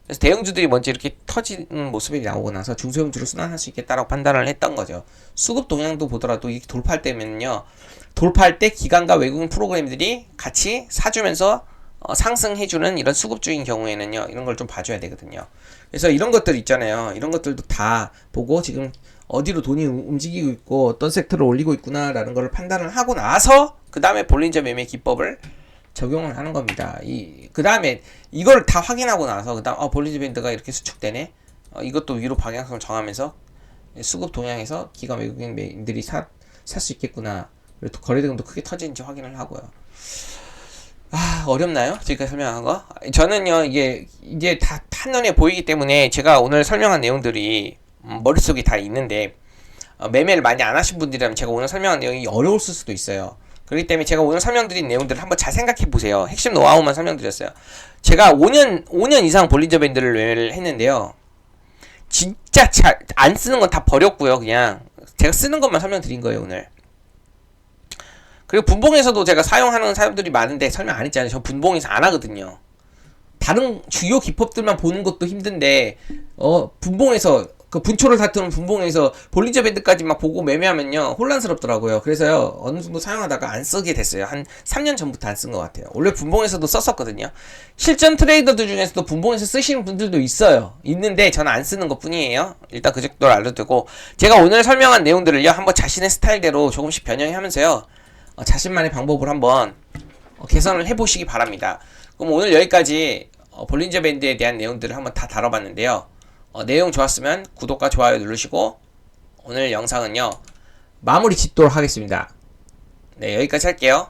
그래서 대형주들이 먼저 이렇게 터지는 모습이 나오고 나서 중소형주로 순환할 수 있겠다라고 판단을 했던 거죠. 수급 동향도 보더라도 이게 돌파할 때면요. 돌파할 때 기관과 외국인 프로그램들이 같이 사주면서 상승해주는 이런 수급주인 경우에는요. 이런 걸 좀 봐줘야 되거든요. 그래서 이런 것들 있잖아요. 이런 것들도 다 보고 지금 어디로 돈이 움직이고 있고 어떤 섹터를 올리고 있구나라는 걸 판단을 하고 나서 그 다음에 볼린저 매매 기법을 적용을 하는 겁니다. 그 다음에 이걸 다 확인하고 나서 그 다음 볼린저 밴드가 이렇게 수축되네. 이것도 위로 방향성을 정하면서 수급 동향에서 기관 외국인들이 살 수 있겠구나. 그리고 거래대금도 크게 터지는지 확인을 하고요. 어렵나요? 지금까지 설명한 거? 저는요, 이게 이제 다 한눈에 보이기 때문에 제가 오늘 설명한 내용들이 머릿속에 다 있는데 매매를 많이 안 하신 분들이라면 제가 오늘 설명한 내용이 어려울 수도 있어요. 그렇기 때문에 제가 오늘 설명드린 내용들을 한번 잘 생각해 보세요. 핵심 노하우만 설명드렸어요. 제가 5년 이상 볼린저 밴드를 매매를 했는데요. 진짜 잘 안 쓰는 건 다 버렸고요. 그냥 제가 쓰는 것만 설명드린 거예요, 오늘. 그리고 분봉에서도 제가 사용하는 사람들이 많은데 설명 안 했잖아요. 저 분봉에서 안 하거든요. 다른 주요 기법들만 보는 것도 힘든데 분봉에서 그 분초를 다투는 분봉에서 볼린저 밴드까지 막 보고 매매하면요 혼란스럽더라고요. 그래서요 어느 정도 사용하다가 안 쓰게 됐어요. 한 3년 전부터 안 쓴 것 같아요. 원래 분봉에서도 썼었거든요. 실전 트레이더들 중에서도 분봉에서 쓰시는 분들도 있는데 저는 안 쓰는 것 뿐이에요. 일단 그 정도를 알려두고 제가 오늘 설명한 내용들을요 한번 자신의 스타일대로 조금씩 변형하면서요 자신만의 방법을 한번 개선을 해보시기 바랍니다. 그럼 오늘 여기까지 볼린저 밴드에 대한 내용들을 한번 다 다뤄봤는데요. 내용 좋았으면 구독과 좋아요 누르시고 오늘 영상은요 마무리 짓도록 하겠습니다. 네, 여기까지 할게요.